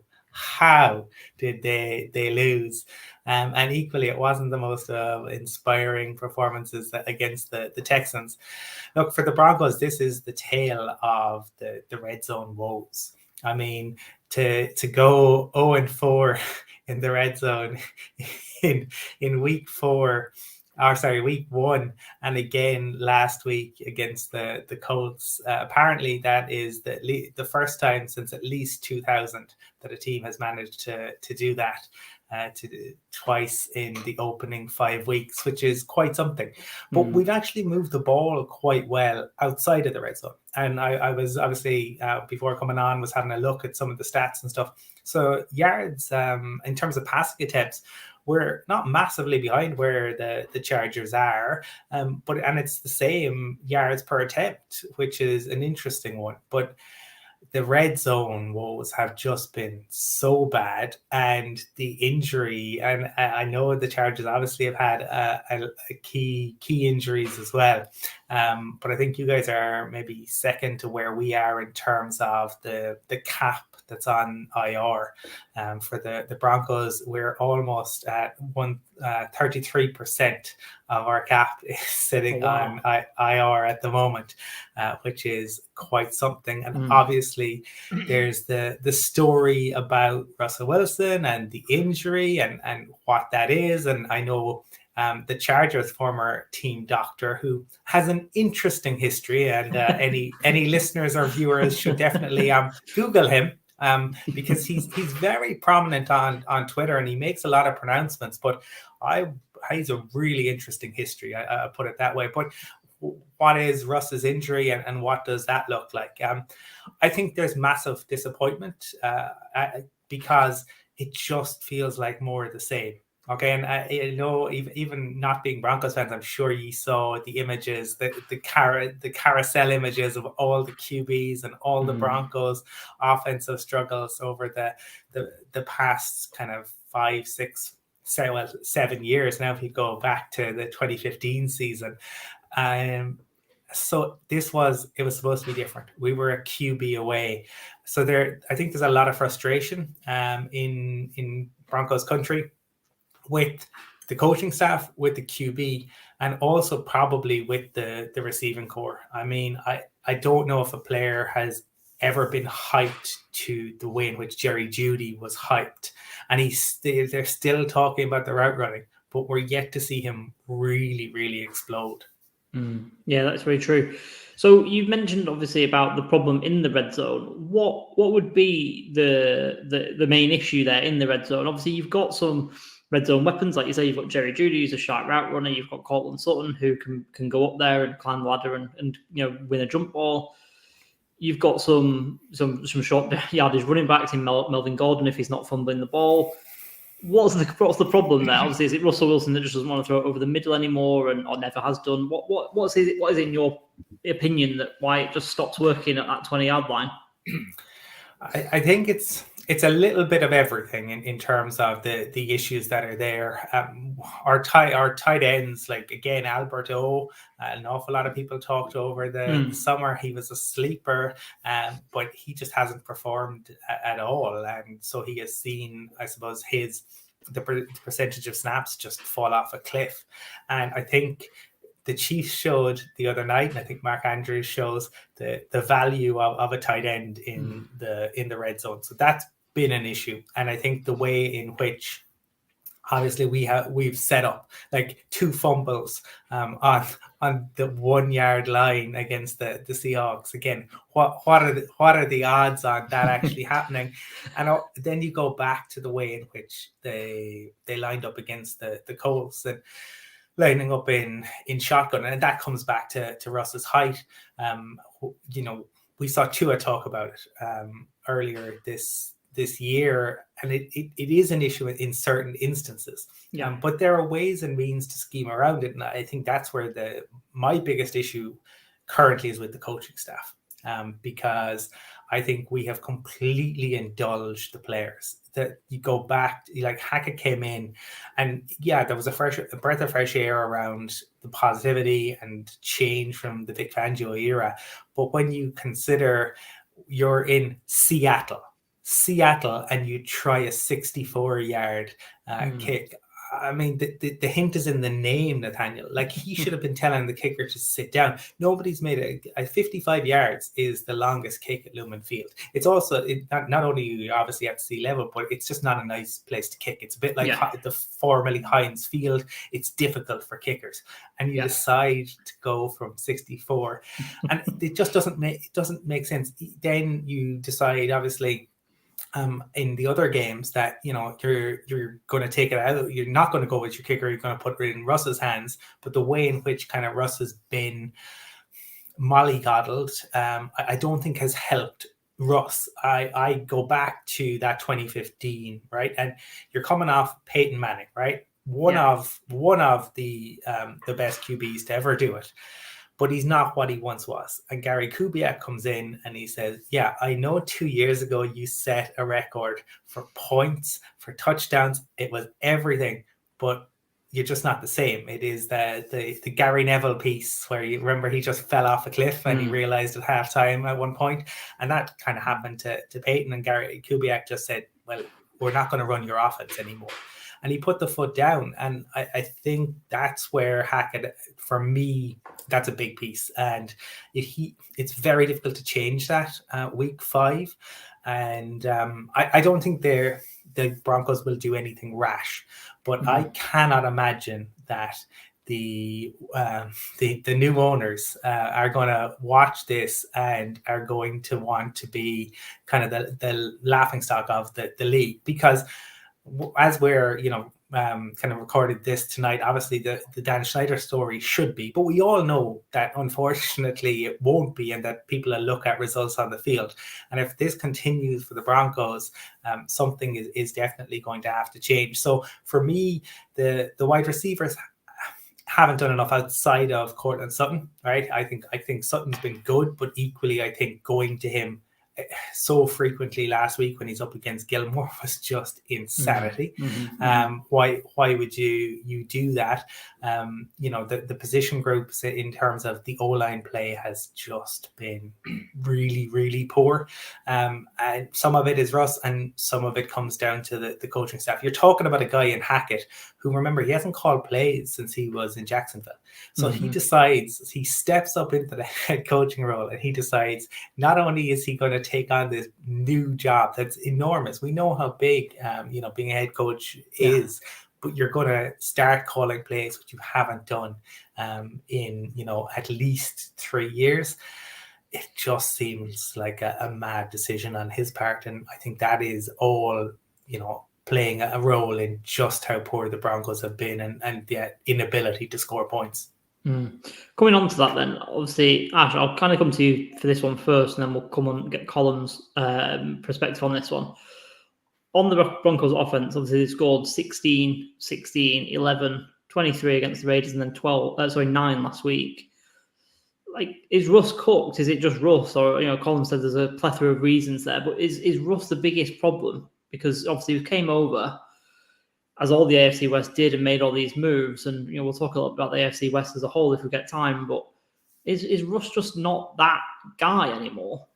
did they lose? And equally, it wasn't the most inspiring performances against the Texans. Look, for the Broncos, this is the tale of the red zone woes. I mean, to go 0-4 in the red zone in week 1, and again last week against the Colts. Apparently, that is the first time since at least 2000 that a team has managed to do that. Twice in the opening 5 weeks, which is quite something. But we've actually moved the ball quite well outside of the red zone. And I was obviously, before coming on, was having a look at some of the stats and stuff. So yards, in terms of passing attempts, we're not massively behind where the Chargers are, and it's the same yards per attempt, which is an interesting one. But the red zone woes have just been so bad, and the injury, and I know the Chargers obviously have had a key injuries as well, but I think you guys are maybe second to where we are in terms of the cap that's on IR. For the Broncos, we're almost at 33% of our cap is sitting on IR at the moment, which is quite something. And obviously, there's the story about Russell Wilson and the injury and what that is. And I know the Chargers' former team doctor, who has an interesting history, and any listeners or viewers should definitely Google him. Because he's very prominent on Twitter, and he makes a lot of pronouncements. But he's a really interesting history. I put it that way. But what is Russ's injury, and what does that look like? I think there's massive disappointment because it just feels like more of the same. Okay, and I know even not being Broncos fans, I'm sure you saw the images, the carousel images of all the QBs and all the Broncos offensive struggles over the past kind of 5, 6, 7 years now. If you go back to the 2015 season, So it was supposed to be different. We were a QB away. So I think there's a lot of frustration in Broncos country with the coaching staff, with the QB, and also probably with the receiving core. I mean, I don't know if a player has ever been hyped to the way in which Jerry Jeudy was hyped. And they're still talking about the route running, but we're yet to see him really, really explode. Yeah, that's very true. So you've mentioned obviously about the problem in the red zone. What would be the main issue there in the red zone? Obviously, you've got some red zone weapons, like you say. You've got Jerry Jeudy, who's a sharp route runner. You've got Cortland Sutton, who can go up there and climb the ladder and win a jump ball. You've got some short yardage running backs in Melvin Gordon if he's not fumbling the ball. What's the problem there? Obviously, is it Russell Wilson that just doesn't want to throw it over the middle anymore, or never has done? What is it in your opinion that why it just stops working at that 20-yard line? I think it's a little bit of everything in terms of the issues that are there. Our tight ends, like again Albert O, an awful lot of people talked over the summer. He was a sleeper, but he just hasn't performed at all, and so he has seen, I suppose, the percentage of snaps just fall off a cliff. And I think the Chiefs showed the other night, and I think Mark Andrews shows the value of a tight end in the red zone. So that's been an issue. And I think the way in which obviously we've set up like 2 fumbles on the 1 yard line against the Seahawks. Again, what are the odds on that actually happening? And then you go back to the way in which they lined up against the Colts and lining up in shotgun, and that comes back to Russ's height. We saw Tua talk about it earlier this year, and it is an issue in certain instances. But there are ways and means to scheme around it, and I think that's where my biggest issue currently is with the coaching staff, because I think we have completely indulged the players. That you go back, like Hackett came in, and there was a breath of fresh air around the positivity and change from the Vic Fangio era. But when you consider you're in Seattle, and you try a 64-yard kick, I mean, the hint is in the name, Nathaniel. Like, he should have been telling the kicker to sit down. Nobody's made a 55 yards is the longest kick at Lumen Field. It's also not only you obviously at sea level, but it's just not a nice place to kick. It's a bit like the formerly Heinz Field. It's difficult for kickers, and you decide to go from 64, and it just doesn't make sense. Then you decide, obviously, in the other games that you're going to take it out. You're not going to go with your kicker. You're going to put it in Russ's hands. But the way in which kind of Russ has been mollycoddled, I don't think has helped Russ. I go back to that 2015, right? And you're coming off Peyton Manning, right? One of the best QBs to ever do it. But he's not what he once was. And Gary Kubiak comes in and he says, I know 2 years ago you set a record for points, for touchdowns. It was everything, but you're just not the same. It is the Gary Neville piece where you remember he just fell off a cliff and he realized at halftime at one point. And that kind of happened to Peyton, and Gary Kubiak just said, well, we're not going to run your offense anymore. And he put the foot down. And I think that's where Hackett, for me, that's a big piece. And it's very difficult to change that week 5. And I don't think the Broncos will do anything rash. But I cannot imagine that the new owners are going to watch this and are going to want to be kind of the laughingstock of the league, because as we're kind of recorded this tonight, obviously the Dan Schneider story should be, but we all know that unfortunately it won't be, and that people will look at results on the field. And if this continues for the Broncos, something is definitely going to have to change. So for me, the wide receivers haven't done enough outside of Cortland Sutton, right? I think Sutton's been good, but equally I think going to him so frequently last week when he's up against Gilmore was just insanity. Why would you do that? The position groups in terms of the O-line play has just been really, really poor. And some of it is Russ, and some of it comes down to the coaching staff. You're talking about a guy in Hackett who, remember, he hasn't called plays since he was in Jacksonville. So he steps up into the head coaching role, and he decides not only is he going to take on this new job that's enormous. We know how big, being a head coach is, but you're going to start calling plays, which you haven't done in at least 3 years. It just seems like a mad decision on his part, and I think that is all playing a role in just how poor the Broncos have been and the inability to score points. Coming on to that then, obviously, Ash, I'll kind of come to you for this one first, and then we'll come on and get Colin's perspective on this one. On the Broncos offense, obviously they scored 16, 16, 11, 23 against the Raiders, and then 9 last week. Like, is Russ cooked? Is it just Russ? Or, Colin said there's a plethora of reasons there, but is Russ the biggest problem? Because obviously he came over, as all the AFC West did, and made all these moves. And, we'll talk a lot about the AFC West as a whole if we get time. But is Russ just not that guy anymore?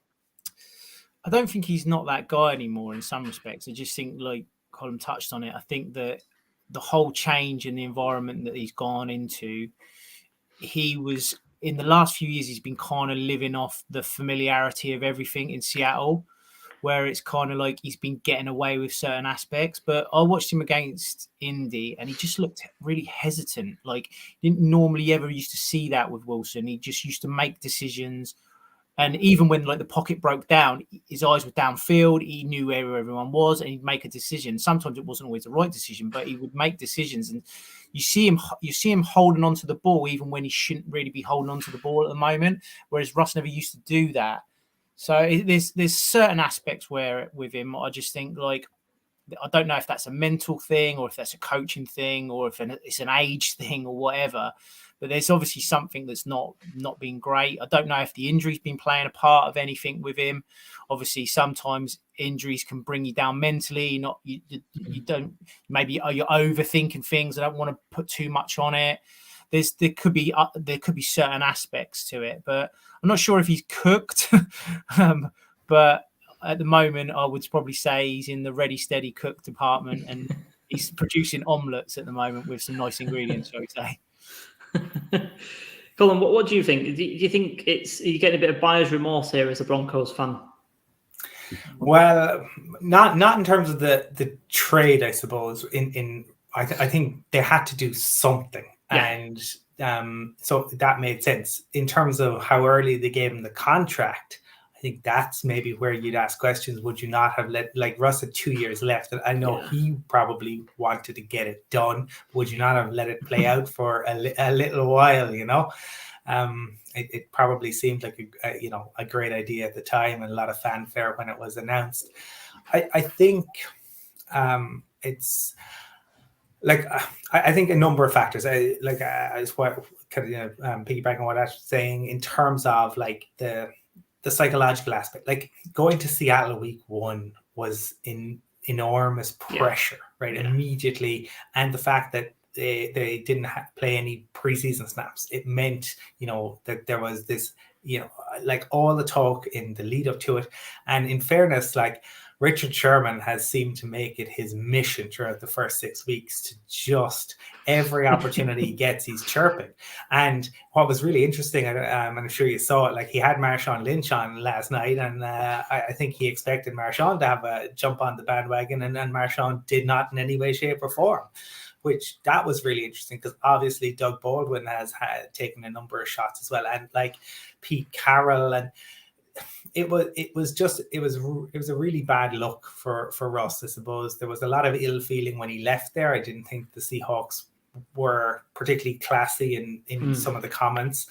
I don't think he's not that guy anymore in some respects. I just think, like Colin touched on it, I think that the whole change in the environment that he's gone into, he was, in the last few years, he's been kind of living off the familiarity of everything in Seattle, where it's kind of like he's been getting away with certain aspects. But I watched him against Indy, and he just looked really hesitant. Like, didn't normally ever used to see that with Wilson. He just used to make decisions. And even when the pocket broke down, his eyes were downfield. He knew where everyone was, and he'd make a decision. Sometimes it wasn't always the right decision, but he would make decisions. And you see him holding onto the ball even when he shouldn't really be holding onto the ball at the moment. Whereas Russ never used to do that. So there's certain aspects where with him, I just think, like, I don't know if that's a mental thing or if that's a coaching thing or if it's an age thing or whatever. But there's obviously something that's not been great. I don't know if the injury's been playing a part of anything with him. Obviously, sometimes injuries can bring you down mentally. You're overthinking things. I don't want to put too much on it. There could be certain aspects to it, but I'm not sure if he's cooked. But at the moment, I would probably say he's in the ready, steady cook department, and he's producing omelettes at the moment with some nice ingredients, shall we say. Colin, what do you think? Do you think are you getting a bit of buyer's remorse here as a Broncos fan? Well, not in terms of the trade, I suppose. I think they had to do something, and so that made sense. In terms of how early they gave him the contract, I think that's maybe where you'd ask questions. Would you not have Russ had 2 years left? And I know he probably wanted to get it done. Would you not have let it play out for a little while, It probably seemed like a great idea at the time and a lot of fanfare when it was announced. I think it's like I think a number of factors. I just want kind of piggyback on what Ash was saying in terms of like the psychological aspect. Like going to Seattle week 1 was enormous pressure, right? Yeah. Immediately, and the fact that they didn't play any preseason snaps, it meant that there was this like all the talk in the lead up to it. And in fairness, like Richard Sherman has seemed to make it his mission throughout the first 6 weeks to just every opportunity he gets, he's chirping. And what was really interesting, and I'm sure you saw it, like he had Marshawn Lynch on last night, and I think he expected Marshawn to have a jump on the bandwagon, and Marshawn did not in any way, shape, or form. Which that was really interesting because obviously Doug Baldwin has taken a number of shots as well, and like Pete Carroll, and it was a really bad look for Russ. I suppose there was a lot of ill feeling when he left there. I didn't think the Seahawks were particularly classy in some of the comments,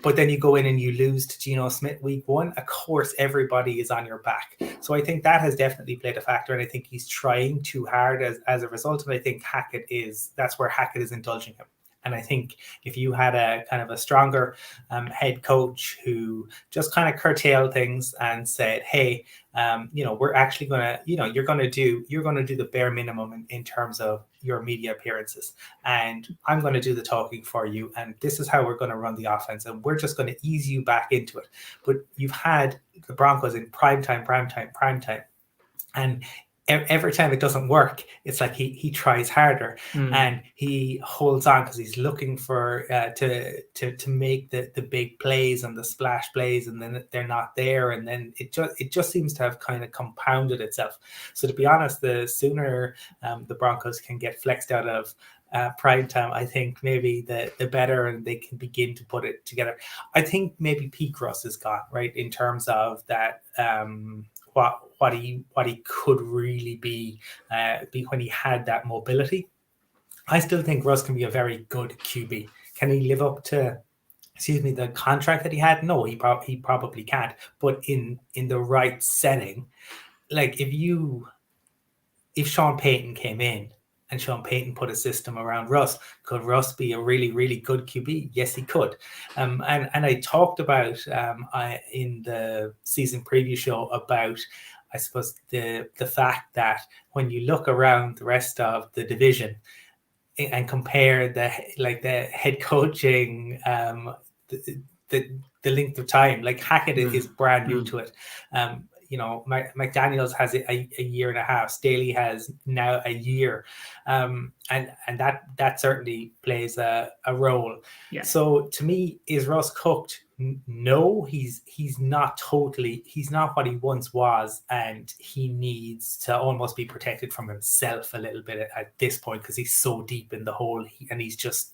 but then you go in and you lose to Geno Smith week 1. Of course, everybody is on your back. So I think that has definitely played a factor, and I think he's trying too hard as a result. And I think that's where Hackett is indulging him. And I think if you had a kind of a stronger head coach who just kind of curtailed things and said, hey, we're actually going to, you're going to do the bare minimum in terms of your media appearances, and I'm going to do the talking for you, and this is how we're going to run the offense, and we're just going to ease you back into it. But you've had the Broncos in prime time, and every time it doesn't work, it's like he tries harder and he holds on because he's looking for to make the big plays and the splash plays, and then they're not there, and then it just seems to have kind of compounded itself. So to be honest, the sooner the Broncos can get flexed out of prime time, I think maybe the better, and they can begin to put it together. I think maybe peak Russ is gone, right, in terms of that. What he could really be when he had that mobility. I still think Russ can be a very good QB. Can he live up to, the contract that he had? No, he probably can't. But in the right setting, like if Sean Payton came in and Sean Payton put a system around Russ, could Russ be a really, really good QB? Yes, he could. And I talked about in the season preview show about, I suppose, the fact that when you look around the rest of the division and compare the head coaching, the length of time, like Hackett is brand new to it. McDaniels has a year and a half. Staley has now a year, and that certainly plays a role. Yeah. So to me, is Russ cooked? No, he's not totally. He's not what he once was, and he needs to almost be protected from himself a little bit at this point because he's so deep in the hole, and he's just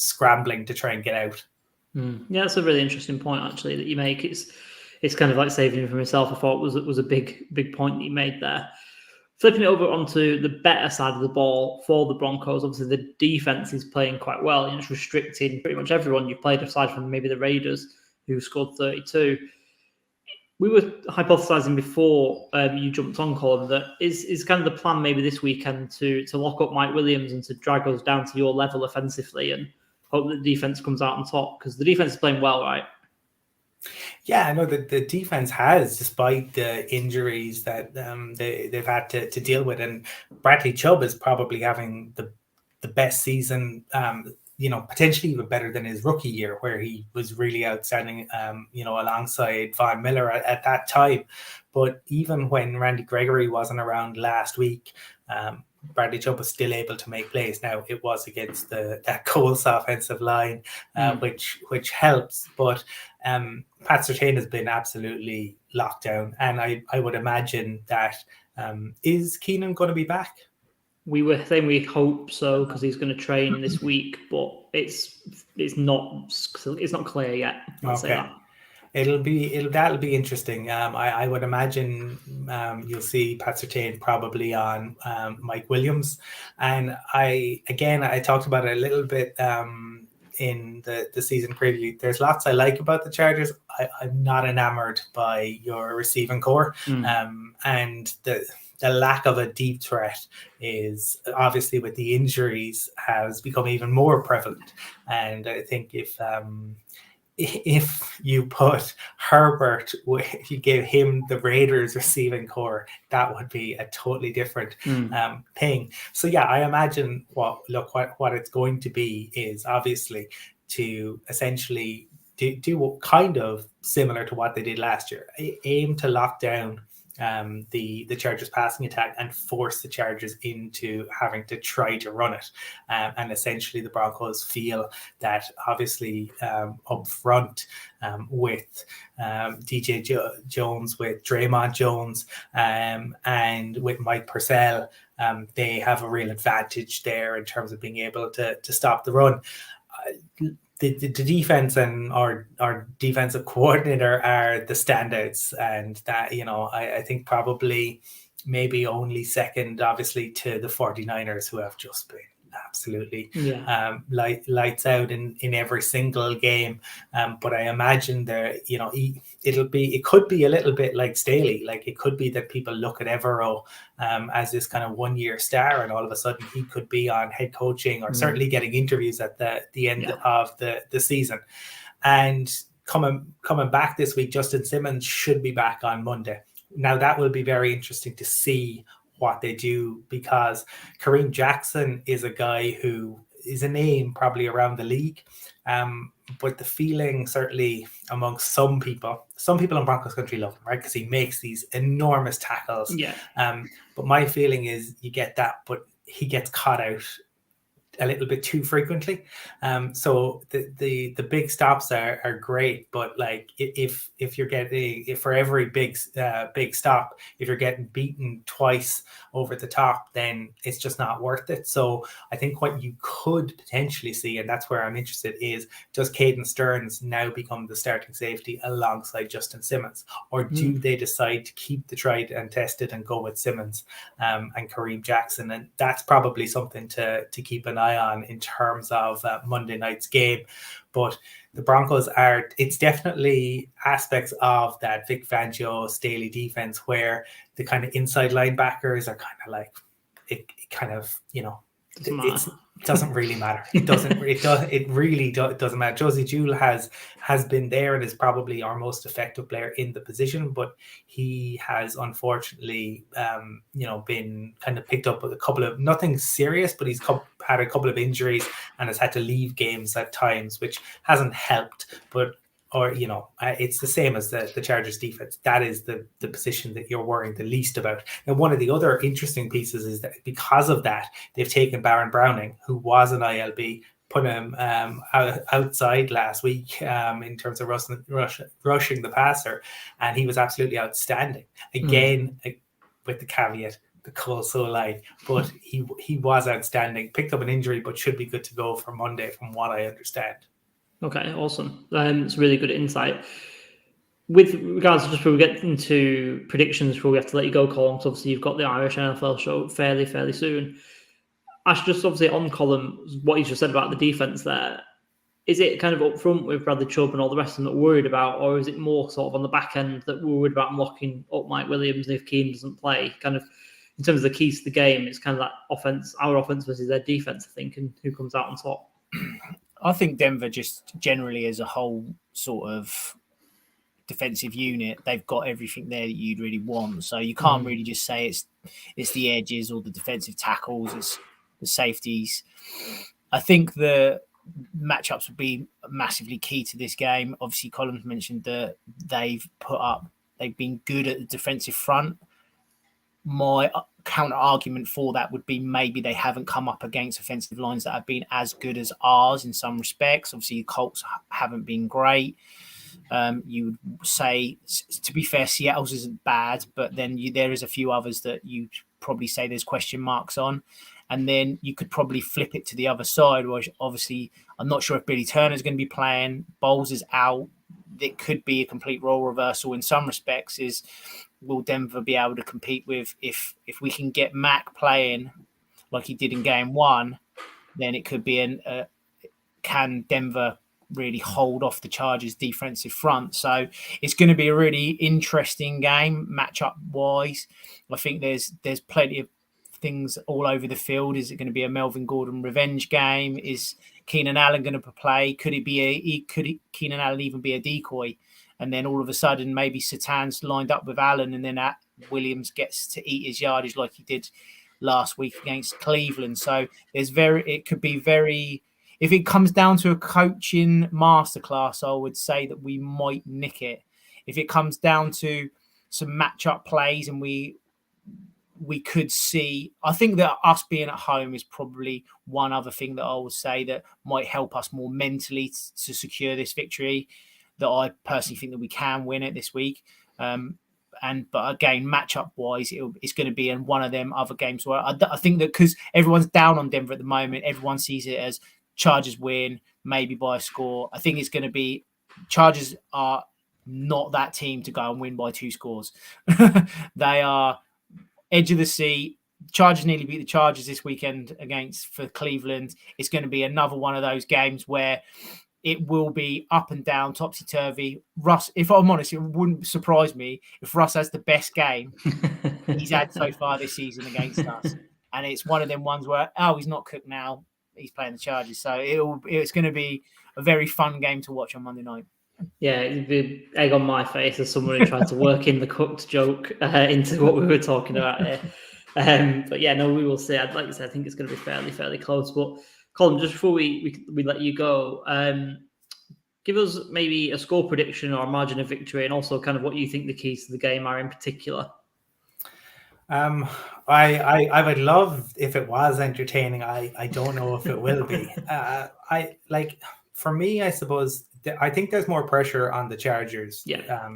scrambling to try and get out. Yeah, that's a really interesting point actually that you make. It's kind of like saving him from himself. I thought was a big point that you made there. Flipping it over onto the better side of the ball for the Broncos, obviously the defense is playing quite well, and it's restricting pretty much everyone you've played aside from maybe the Raiders, who scored 32. We were hypothesizing before you jumped on, Colin, that is kind of the plan maybe this weekend to lock up Mike Williams and to drag us down to your level offensively and hope that the defense comes out on top, because the defense is playing well, right? Yeah, I know that the defense has, despite the injuries that they've had to deal with, and Bradley Chubb is probably having the best season, potentially even better than his rookie year, where he was really outstanding, alongside Von Miller at that time. But even when Randy Gregory wasn't around last week, Bradley Chubb was still able to make plays. Now it was against that Colts offensive line, which helps. But Pat Surtain has been absolutely locked down, and I would imagine that is Keenan going to be back? We were saying we hope so because he's going to train this week, but it's not clear yet. I'll say that. That'll be interesting. I would imagine you'll see Pat Surtain probably on Mike Williams, and I talked about it a little bit in the season preview. There's lots I like about the Chargers. I'm not enamored by your receiving core, and the lack of a deep threat is obviously, with the injuries, has become even more prevalent. And I think if you put Herbert, if you gave him the Raiders receiving core, that would be a totally different thing. So yeah, I imagine what it's going to be is obviously to essentially do kind of similar to what they did last year. Aim to lock down the Chargers passing attack and force the Chargers into having to try to run it, and essentially the Broncos feel that obviously up front with DJ Jones, with Draymond Jones, and with Mike Purcell, they have a real advantage there in terms of being able to stop the run. The defense and our defensive coordinator are the standouts, and that, I think probably maybe only second, obviously, to the 49ers, who have just been absolutely lights out in every single game. But I imagine it could be a little bit like Staley. Like it could be that people look at Evero as this kind of 1-year star, and all of a sudden he could be on head coaching or certainly getting interviews at the end of the season. And coming back this week, Justin Simmons should be back on Monday. Now that will be very interesting to see what they do, because Kareem Jackson is a guy who is a name probably around the league. But the feeling certainly amongst some people in Broncos country love him, right? Because he makes these enormous tackles. Yeah. But my feeling is you get that, but he gets caught out a little bit too frequently. So the big stops are great, but like if for every big stop, if you're getting beaten twice over the top, then it's just not worth it. So I think what you could potentially see, and that's where I'm interested, is does Caden Stearns now become the starting safety alongside Justin Simmons, or do they decide to keep the tried and tested and go with Simmons and Kareem Jackson? And that's probably something to keep an eye on in terms of Monday night's game. But the Broncos it's definitely aspects of that Vic Fangio Staley defense where the kind of inside linebackers are kind of like it kind of, it doesn't really matter. It really doesn't matter. Josie Jewell has been there and is probably our most effective player in the position, but he has unfortunately been kind of picked up with a couple of, nothing serious, but he's had a couple of injuries and has had to leave games at times, which hasn't helped. It's the same as the Chargers defense. That is the position that you're worrying the least about. And one of the other interesting pieces is that because of that, they've taken Baron Browning, who was an ILB, put him outside last week in terms of rushing the passer, and he was absolutely outstanding. Again, with the caveat, the Coleslaw line, but he was outstanding. Picked up an injury, but should be good to go for Monday, from what I understand. Okay, awesome. It's really good insight. With regards to just before we get into predictions, before we have to let you go, Colin, because obviously you've got the Irish NFL show fairly soon. Ash, just obviously on Colin, what you just said about the defense there, is it kind of up front with Bradley Chubb and all the rest of them that we're worried about, or is it more sort of on the back end that we're worried about locking up Mike Williams if Keane doesn't play? Kind of in terms of the keys to the game, it's kind of that our offense versus their defense, I think, and who comes out on top. I think Denver just generally as a whole sort of defensive unit, they've got everything there that you'd really want. So you can't really just say it's the edges or the defensive tackles, it's the safeties. I think the matchups would be massively key to this game. Obviously, Colin's mentioned that they've been good at the defensive front. My counter argument for that would be maybe they haven't come up against offensive lines that have been as good as ours in some respects. Obviously, the Colts haven't been great. You would say, to be fair, Seattle's isn't bad, but then there is a few others that you'd probably say there's question marks on. And then you could probably flip it to the other side, where obviously I'm not sure if Billy Turner's going to be playing. Bowles is out. It could be a complete role reversal in some respects. Will Denver be able to compete with if we can get Mac playing like he did in game one, then it could be can Denver really hold off the Chargers defensive front? So it's going to be a really interesting game matchup wise. I think there's plenty of things all over the field. Is it going to be a Melvin Gordon revenge game? Is Keenan Allen going to play? Could Keenan Allen even be a decoy? And then all of a sudden, maybe Satan's lined up with Allen, and then Williams gets to eat his yardage like he did last week against Cleveland. So it could be very. If it comes down to a coaching masterclass, I would say that we might nick it. If it comes down to some matchup plays, and we could see, I think that us being at home is probably one other thing that I would say that might help us more mentally to secure this victory. That I personally think that we can win it this week. But again, matchup wise, it's going to be in one of them other games where I think that because everyone's down on Denver at the moment, everyone sees it as Chargers win, maybe by a score. I think it's going to be Chargers are not that team to go and win by 2 scores. They are edge of the seat. Chargers nearly beat the Chargers this weekend for Cleveland. It's going to be another one of those games where it will be up and down, topsy-turvy. Russ, if I'm honest, it wouldn't surprise me if Russ has the best game he's had so far this season against us. And it's one of them ones where, he's not cooked now. He's playing the Chargers. So it's going to be a very fun game to watch on Monday night. Yeah, it'd be egg on my face as someone who tried to work in the cooked joke into what we were talking about here. But yeah, no, we will see. I'd like to say I think it's going to be fairly close. But Colin, just before we let you go, give us maybe a score prediction or a margin of victory, and also kind of what you think the keys to the game are in particular. I would love if it was entertaining. I don't know if it will be. For me, I suppose I think there's more pressure on the Chargers. Yeah.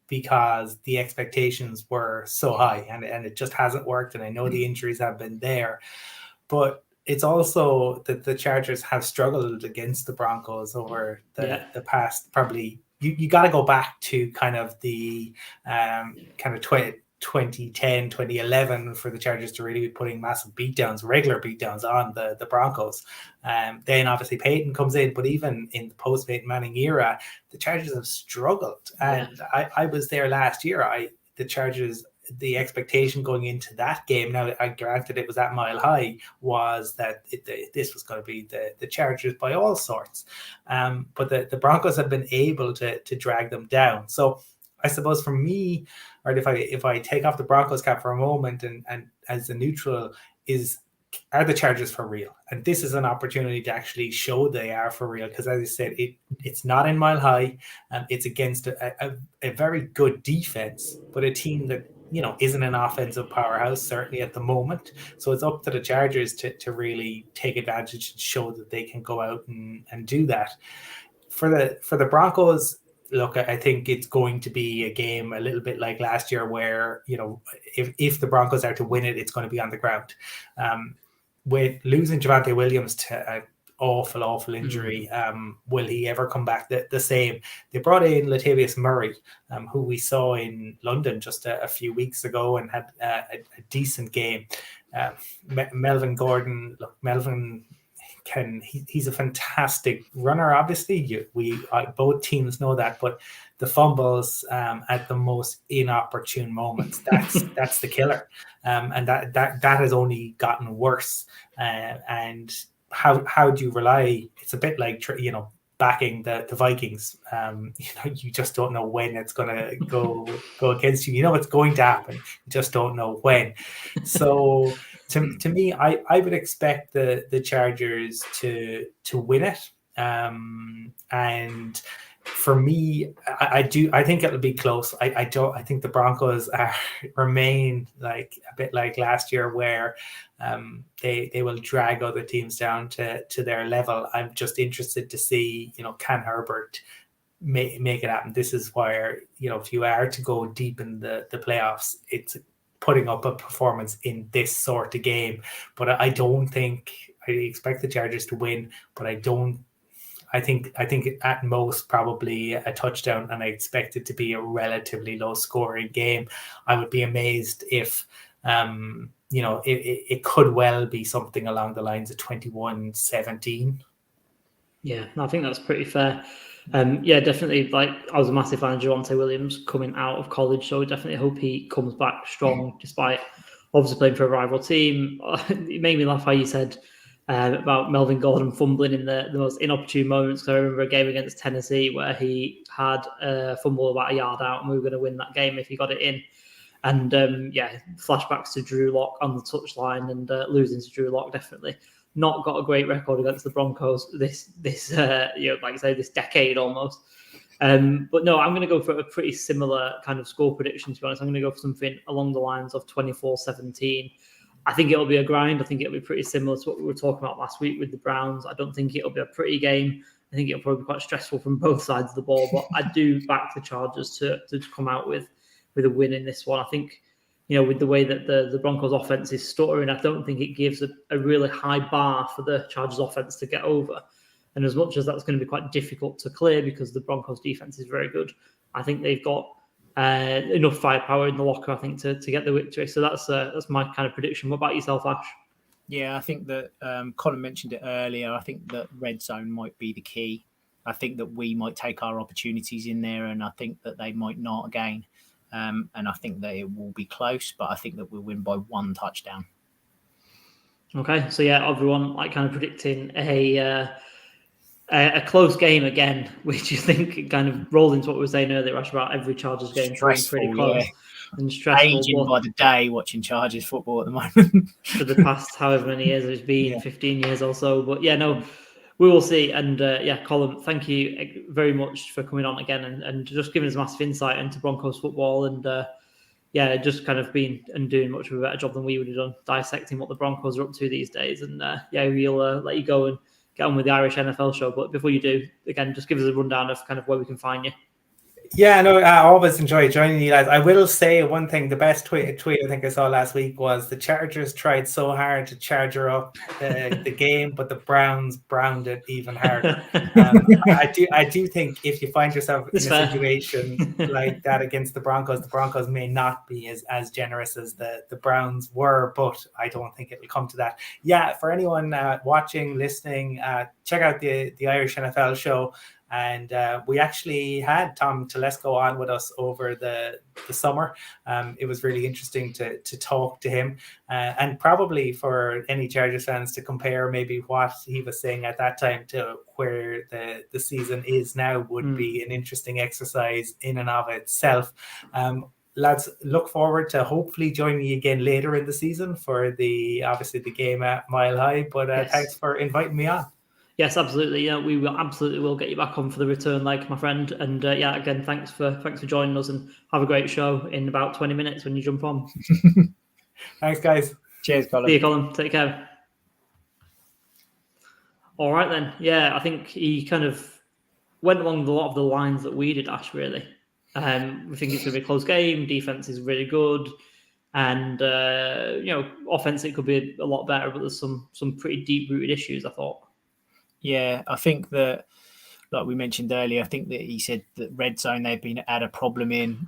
Because the expectations were so high and it just hasn't worked. And I know the injuries have been there, but it's also that the Chargers have struggled against the Broncos over the past, probably you got to go back to kind of the kind of 2010, 2011 for the Chargers to really be putting massive regular beatdowns on the Broncos. Then obviously Peyton comes in, but even in the post-Peyton Manning era, the Chargers have struggled. And I was there last year. The Chargers, the expectation going into that game, now granted it was at Mile High, was that this was going to be the Chargers by all sorts. But the Broncos have been able to drag them down. So I suppose for me, right, if I take off the Broncos cap for a moment and as a neutral, are the Chargers for real? And this is an opportunity to actually show they are for real, because as I said, it's not in Mile High, it's against a very good defense, but a team that isn't an offensive powerhouse, certainly at the moment. So it's up to the Chargers to really take advantage and show that they can go out and do that. For the Broncos, look, I think it's going to be a game a little bit like last year where, if the Broncos are to win it, it's going to be on the ground. With losing Javonte Williams to an awful injury, will he ever come back the same? They brought in Latavius Murray, who we saw in London just a few weeks ago and had a decent game. Melvin Gordon, he's a fantastic runner. Obviously, both teams know that, but the fumbles at the most inopportune moments, that's the killer, and that has only gotten worse. And how do you rely? It's a bit like backing the Vikings. You just don't know when it's going to go against you. It's going to happen. You just don't know when. So to me, I would expect the Chargers to win it. And for me, I think it'll be close. I think the Broncos remain like a bit like last year, where they will drag other teams down to their level. I'm just interested to see, can Herbert make it happen? This is where, if you are to go deep in the playoffs, it's putting up a performance in this sort of game. But I don't think I expect the Chargers to win, but I think at most probably a touchdown, and I expect it to be a relatively low scoring game. I would be amazed if it could well be something along the lines of 21-17. Yeah, I think that's pretty fair. Definitely. Like, I was a massive fan of Javonte Williams coming out of college, so I definitely hope he comes back strong, despite obviously playing for a rival team. It made me laugh how you said about Melvin Gordon fumbling in the most inopportune moments. Because I remember a game against Tennessee where he had a fumble about a yard out, and we were going to win that game if he got it in. And flashbacks to Drew Lock on the touchline and losing to Drew Lock, definitely not got a great record against the Broncos this like I say, this decade almost. But no, I'm going to go for a pretty similar kind of score prediction, to be honest. I'm going to go for something along the lines of 24-17. I think it'll be a grind. I think it'll be pretty similar to what we were talking about last week with the Browns. I don't think it'll be a pretty game. I think it'll probably be quite stressful from both sides of the ball, but I do back the Chargers to come out with a win in this one. I think, with the way that the Broncos offense is stuttering, I don't think it gives a really high bar for the Chargers offense to get over. And as much as that's going to be quite difficult to clear because the Broncos defense is very good, I think they've got enough firepower in the locker, I think, to get the victory. So that's my kind of prediction. What about yourself, Ash? Yeah, I think that Colin mentioned it earlier. I think that red zone might be the key. I think that we might take our opportunities in there, and I think that they might not again. And I think that it will be close, but I think that we'll win by 1 touchdown. Okay, so yeah, everyone kind of predicting a close game again, which you think kind of rolled into what we were saying earlier, Ash, about every Chargers game being pretty close and stressful. Aging by the day watching Chargers football at the moment. For the past however many years it's been, 15 years or so. But yeah, no, we will see. And Colin, thank you very much for coming on again and just giving us massive insight into Broncos football and just kind of been and doing much of a better job than we would have done dissecting what the Broncos are up to these days. And we'll let you go and get on with the Irish NFL show. But before you do, again, just give us a rundown of kind of where we can find you. Yeah, no, I always enjoy joining you guys. I will say one thing. The best tweet I think I saw last week was the Chargers tried so hard to charger up the game, but the Browns browned it even harder. I do think if you find yourself in a situation like that against the Broncos may not be as generous as the Browns were, but I don't think it will come to that. Yeah, for anyone watching, listening, check out the Irish NFL show. And we actually had Tom Telesco on with us over the summer. It was really interesting to talk to him and probably for any Chargers fans to compare maybe what he was saying at that time to where the season is now would be an interesting exercise in and of itself. Lads, look forward to hopefully joining you again later in the season for obviously the game at Mile High. But Thanks for inviting me on. Yes, absolutely. Yeah, we will absolutely get you back on for the return leg, my friend. And again, thanks for joining us and have a great show in about 20 minutes when you jump on. Thanks, guys. Cheers, Colin. See you, Colin. Take care. All right, then. Yeah, I think he kind of went along a lot of the lines that we did, Ash, really. We think it's going to be a close game. Defense is really good. And, offense, it could be a lot better, but there's some pretty deep-rooted issues, I thought. Yeah, I think that, like we mentioned earlier, I think that he said that red zone they've been had a problem in.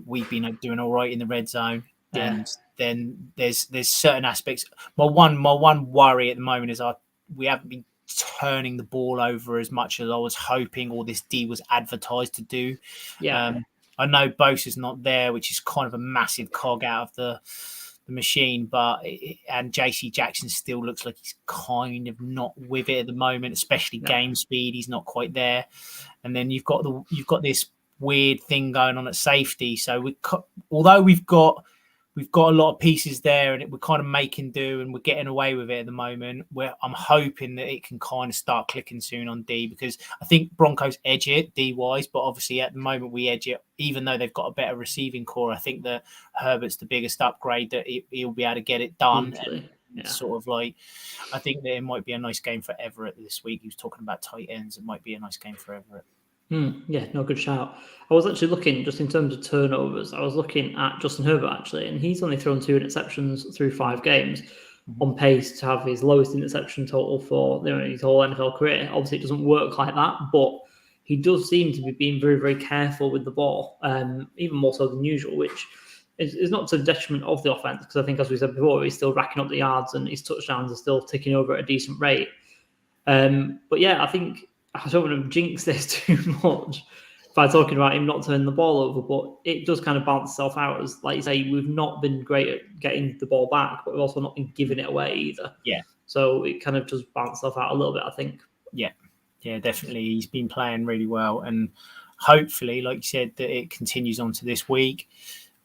We've been doing all right in the red zone, and then there's certain aspects. My one worry at the moment is we haven't been turning the ball over as much as I was hoping, or this D was advertised to do. Yeah, I know Bosa's not there, which is kind of a massive cog out of the machine, and JC Jackson still looks like he's kind of not with it at the moment, especially game speed. He's not quite there. And then you've got this weird thing going on at safety. So although we've got a lot of pieces there, and we're kind of making do, and we're getting away with it at the moment. Where I'm hoping that it can kind of start clicking soon on D, because I think Broncos edge it D wise, but obviously at the moment we edge it, even though they've got a better receiving core. I think that Herbert's the biggest upgrade, that he'll be able to get it done. Sort of like, I think that it might be a nice game for Everett this week. He was talking about tight ends. It might be a nice game for Everett. Good shout. I was actually looking, just in terms of turnovers, I was looking at Justin Herbert, actually, and he's only thrown 2 interceptions through 5 games, on pace to have his lowest interception total for his whole NFL career. Obviously, it doesn't work like that, but he does seem to be being very, very careful with the ball, even more so than usual, which is not to the detriment of the offense, because I think, as we said before, he's still racking up the yards and his touchdowns are still ticking over at a decent rate. But yeah, I think I don't want to jinx this too much by talking about him not turning the ball over, but it does kind of balance itself out. As, like you say, we've not been great at getting the ball back, but we've also not been giving it away either. Yeah. So it kind of does balance itself out a little bit, I think. Yeah, definitely. He's been playing really well, and hopefully, like you said, that it continues on to this week.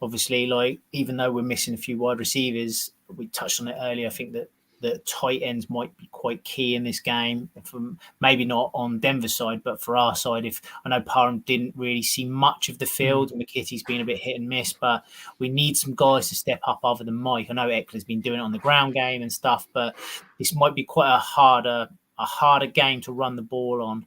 Obviously, like, even though we're missing a few wide receivers, we touched on it earlier, I think that the tight ends might be quite key in this game. From maybe not on Denver's side, but for our side, if I know Parham didn't really see much of the field, and McKitty's been a bit hit and miss, but we need some guys to step up other than Mike. I know Eckler's been doing it on the ground game and stuff, but this might be quite a harder game to run the ball on.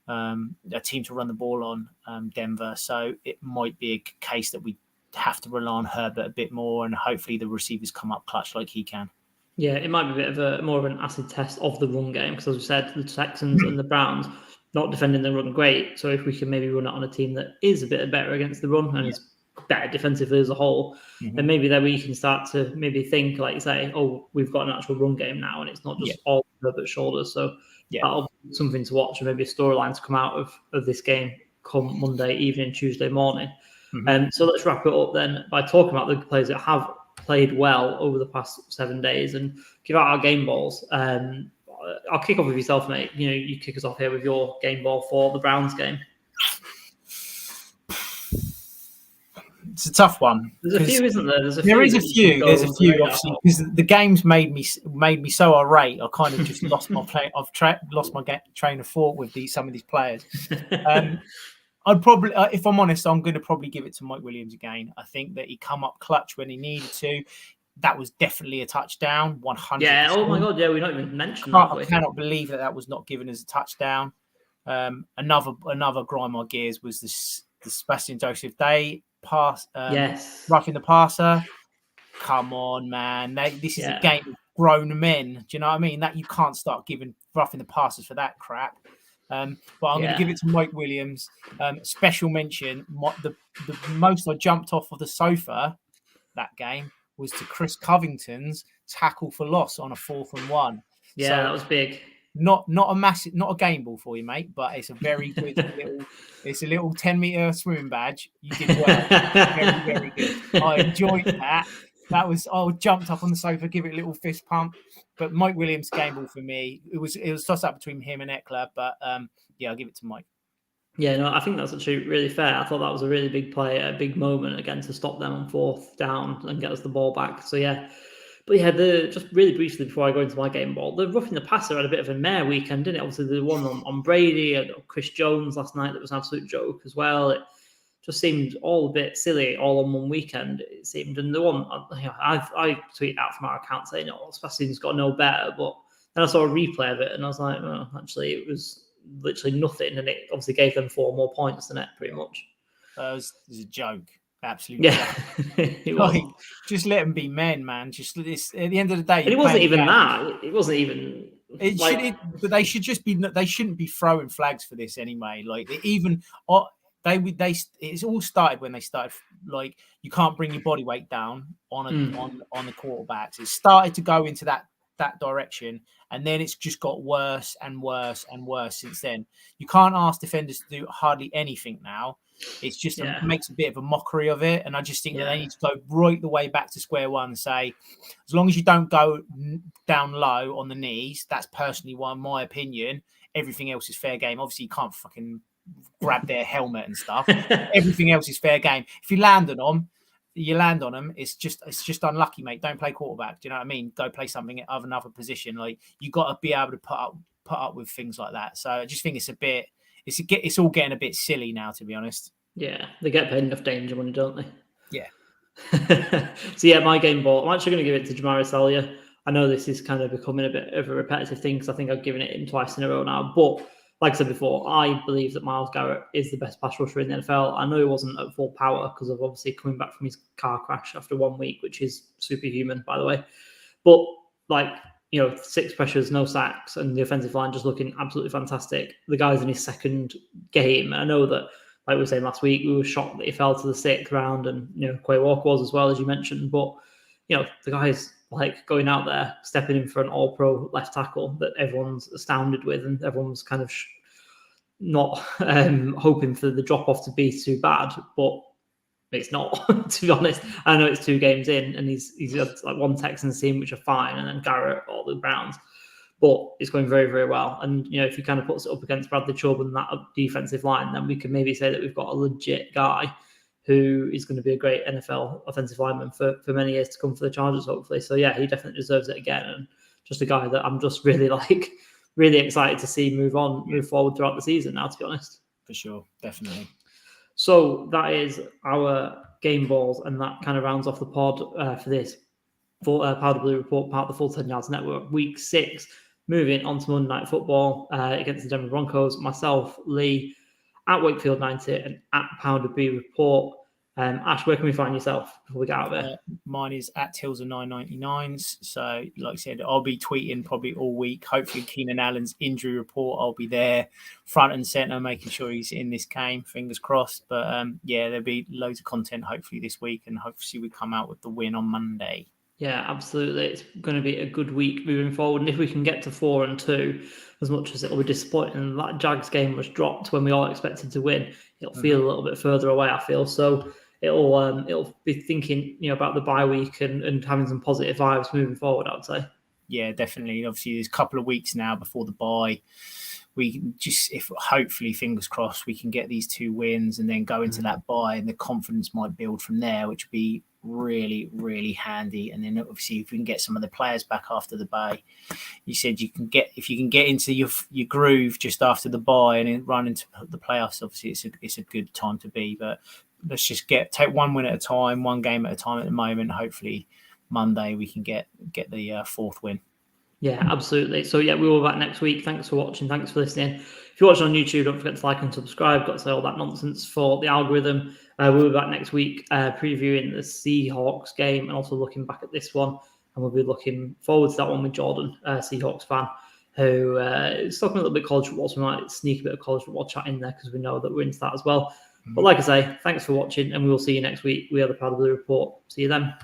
A team to run the ball on, Denver. So it might be a case that we have to rely on Herbert a bit more, and hopefully the receivers come up clutch like he can. Yeah, it might be a bit of more of an acid test of the run game, because as we said, the Texans and the Browns not defending the run great. So if we can maybe run it on a team that is a bit better against the run and is better defensively as a whole, then maybe then we can start to maybe think, like you say, oh, we've got an actual run game now, and it's not just all Herbert's shoulders. So that'll be something to watch, and maybe a storyline to come out of this game come Monday evening, Tuesday morning. So let's wrap it up then by talking about the players that have played well over the past 7 days and give out our game balls. I'll kick off with yourself, mate. You kick us off here with your game ball for the Browns game. It's a tough one. There's a few, isn't there? There's a few, obviously, because the games made me so irate. I kind of just lost my train of thought with some of these players. I'd probably, if I'm honest, I'm going to probably give it to Mike Williams again. I think that he come up clutch when he needed to. That was definitely a touchdown, 100%. Yeah, oh my God, yeah, we don't even mention that. I cannot believe that was not given as a touchdown. Another grind my gears was the Sebastian Joseph Day pass, roughing the passer. Come on, man. This is a game of grown men. Do you know what I mean? That you can't start giving roughing the passers for that crap. But I'm going to give it to Mike Williams. Special mention, the most I jumped off of the sofa that game was to Chris Covington's tackle for loss on a 4th and 1. Yeah, so, that was big. Not a game ball for you, mate, but it's a very good little 10-meter swimming badge. You did well. Very, very good. I enjoyed that. I jumped up on the sofa, give it a little fist pump. But Mike Williams game ball for me. It was toss up between him and Eckler, but I'll give it to Mike. Yeah, no, I think that's actually really fair. I thought that was a really big play, a big moment again to stop them on 4th down and get us the ball back. So just really briefly before I go into my game ball, the roughing the passer had a bit of a mare weekend, didn't it? Obviously, the one on Brady, Chris Jones last night that was an absolute joke as well. It just seemed all a bit silly, all on one weekend, it seemed. And the one, I tweeted out from our account saying, Sebastian's got no better. But then I saw a replay of it and I was like, well, actually, it was literally nothing. And it obviously gave them 4 more points than it, pretty much. It was a joke. Absolutely. Yeah. Just let them be men, man. Just at the end of the day. And it wasn't even that. It wasn't even. But they should just be. They shouldn't be throwing flags for this anyway. Like it's all started when they started. Like you can't bring your body weight down on the quarterbacks. It started to go into that direction, and then it's just got worse and worse and worse since then. You can't ask defenders to do hardly anything now. It's just makes a bit of a mockery of it, and I just think that they need to go right the way back to square one and say, as long as you don't go down low on the knees, that's personally my opinion. Everything else is fair game. Obviously, you can't fucking grab their helmet and stuff. Everything else is fair game. If you land on them, it's just unlucky, mate. Don't play quarterback. Do you know what I mean? Go play something of another position. Like you got to be able to put up with things like that. So I just think it's all getting a bit silly now, to be honest. Yeah, they get paid enough danger money, don't they? Yeah. So my game ball, I'm actually going to give it to Jamari Salyer. I know this is kind of becoming a bit of a repetitive thing because I think I've given it him twice in a row now. But like I said before, I believe that Myles Garrett is the best pass rusher in the NFL. I know he wasn't at full power because of obviously coming back from his car crash after 1 week, which is superhuman, by the way. But 6 pressures, no sacks, and the offensive line just looking absolutely fantastic. The guy's in his second game. I know that, like we were saying last week, we were shocked that he fell to the 6th round, and Quay Walker was as well, as you mentioned. But the guy's going out there, stepping in for an All-Pro left tackle that everyone's astounded with, and everyone's kind of not hoping for the drop off to be too bad, but it's not, to be honest. I know it's 2 games in, and he's had one Texans team which are fine, and then Garrett or the Browns, but it's going very, very well. And if he kind of puts it up against Bradley Chubb and that defensive line, then we can maybe say that we've got a legit guy who is going to be a great NFL offensive lineman for many years to come for the Chargers, hopefully. So he definitely deserves it again, and just a guy that I'm just really really excited to see move forward throughout the season now, to be honest. For sure, definitely. So that is our game balls, and that kind of rounds off the pod for this Powder Blue Report, part of the Full 10 Yards Network, Week 6. Moving on to Monday Night Football against the Denver Broncos. Myself, Lee, at Wakefield 90 and at Powder Blue Report. Ash, where can we find yourself before we get out of there? Mine is at Tilza999s. So, like I said, I'll be tweeting probably all week. Hopefully, Keenan Allen's injury report, I'll be there front and center, making sure he's in this game. Fingers crossed. But yeah, there'll be loads of content hopefully this week, and hopefully we come out with the win on Monday. Yeah, absolutely. It's going to be a good week moving forward. And if we can get to 4-2, as much as it'll be disappointing, that Jags game was dropped when we all expected to win. It'll feel a little bit further away, I feel. So it'll be thinking, about the bye week and having some positive vibes moving forward, I would say. Yeah, definitely. Obviously, there's a couple of weeks now before the bye. We just, if hopefully, fingers crossed, we can get these 2 wins and then go into that bye, and the confidence might build from there, which would be really, really handy. And then obviously, if we can get some of the players back after the bye, you said if you can get into your groove just after the bye and then run into the playoffs. Obviously, it's a good time to be. But let's just take one win at a time, one game at a time at the moment. Hopefully, Monday we can get the 4th win. Yeah, absolutely. So yeah, we will be back next week. Thanks for watching. Thanks for listening. If you're watching on YouTube, don't forget to like and subscribe. Got to say all that nonsense for the algorithm. We'll be back next week previewing the Seahawks game and also looking back at this one. And we'll be looking forward to that one with Jordan, Seahawks fan, who is talking a little bit college football. So we might sneak a bit of college football chat in there because we know that we're into that as well. But like I say, thanks for watching and we will see you next week. We are the Proud of Blue Report. See you then.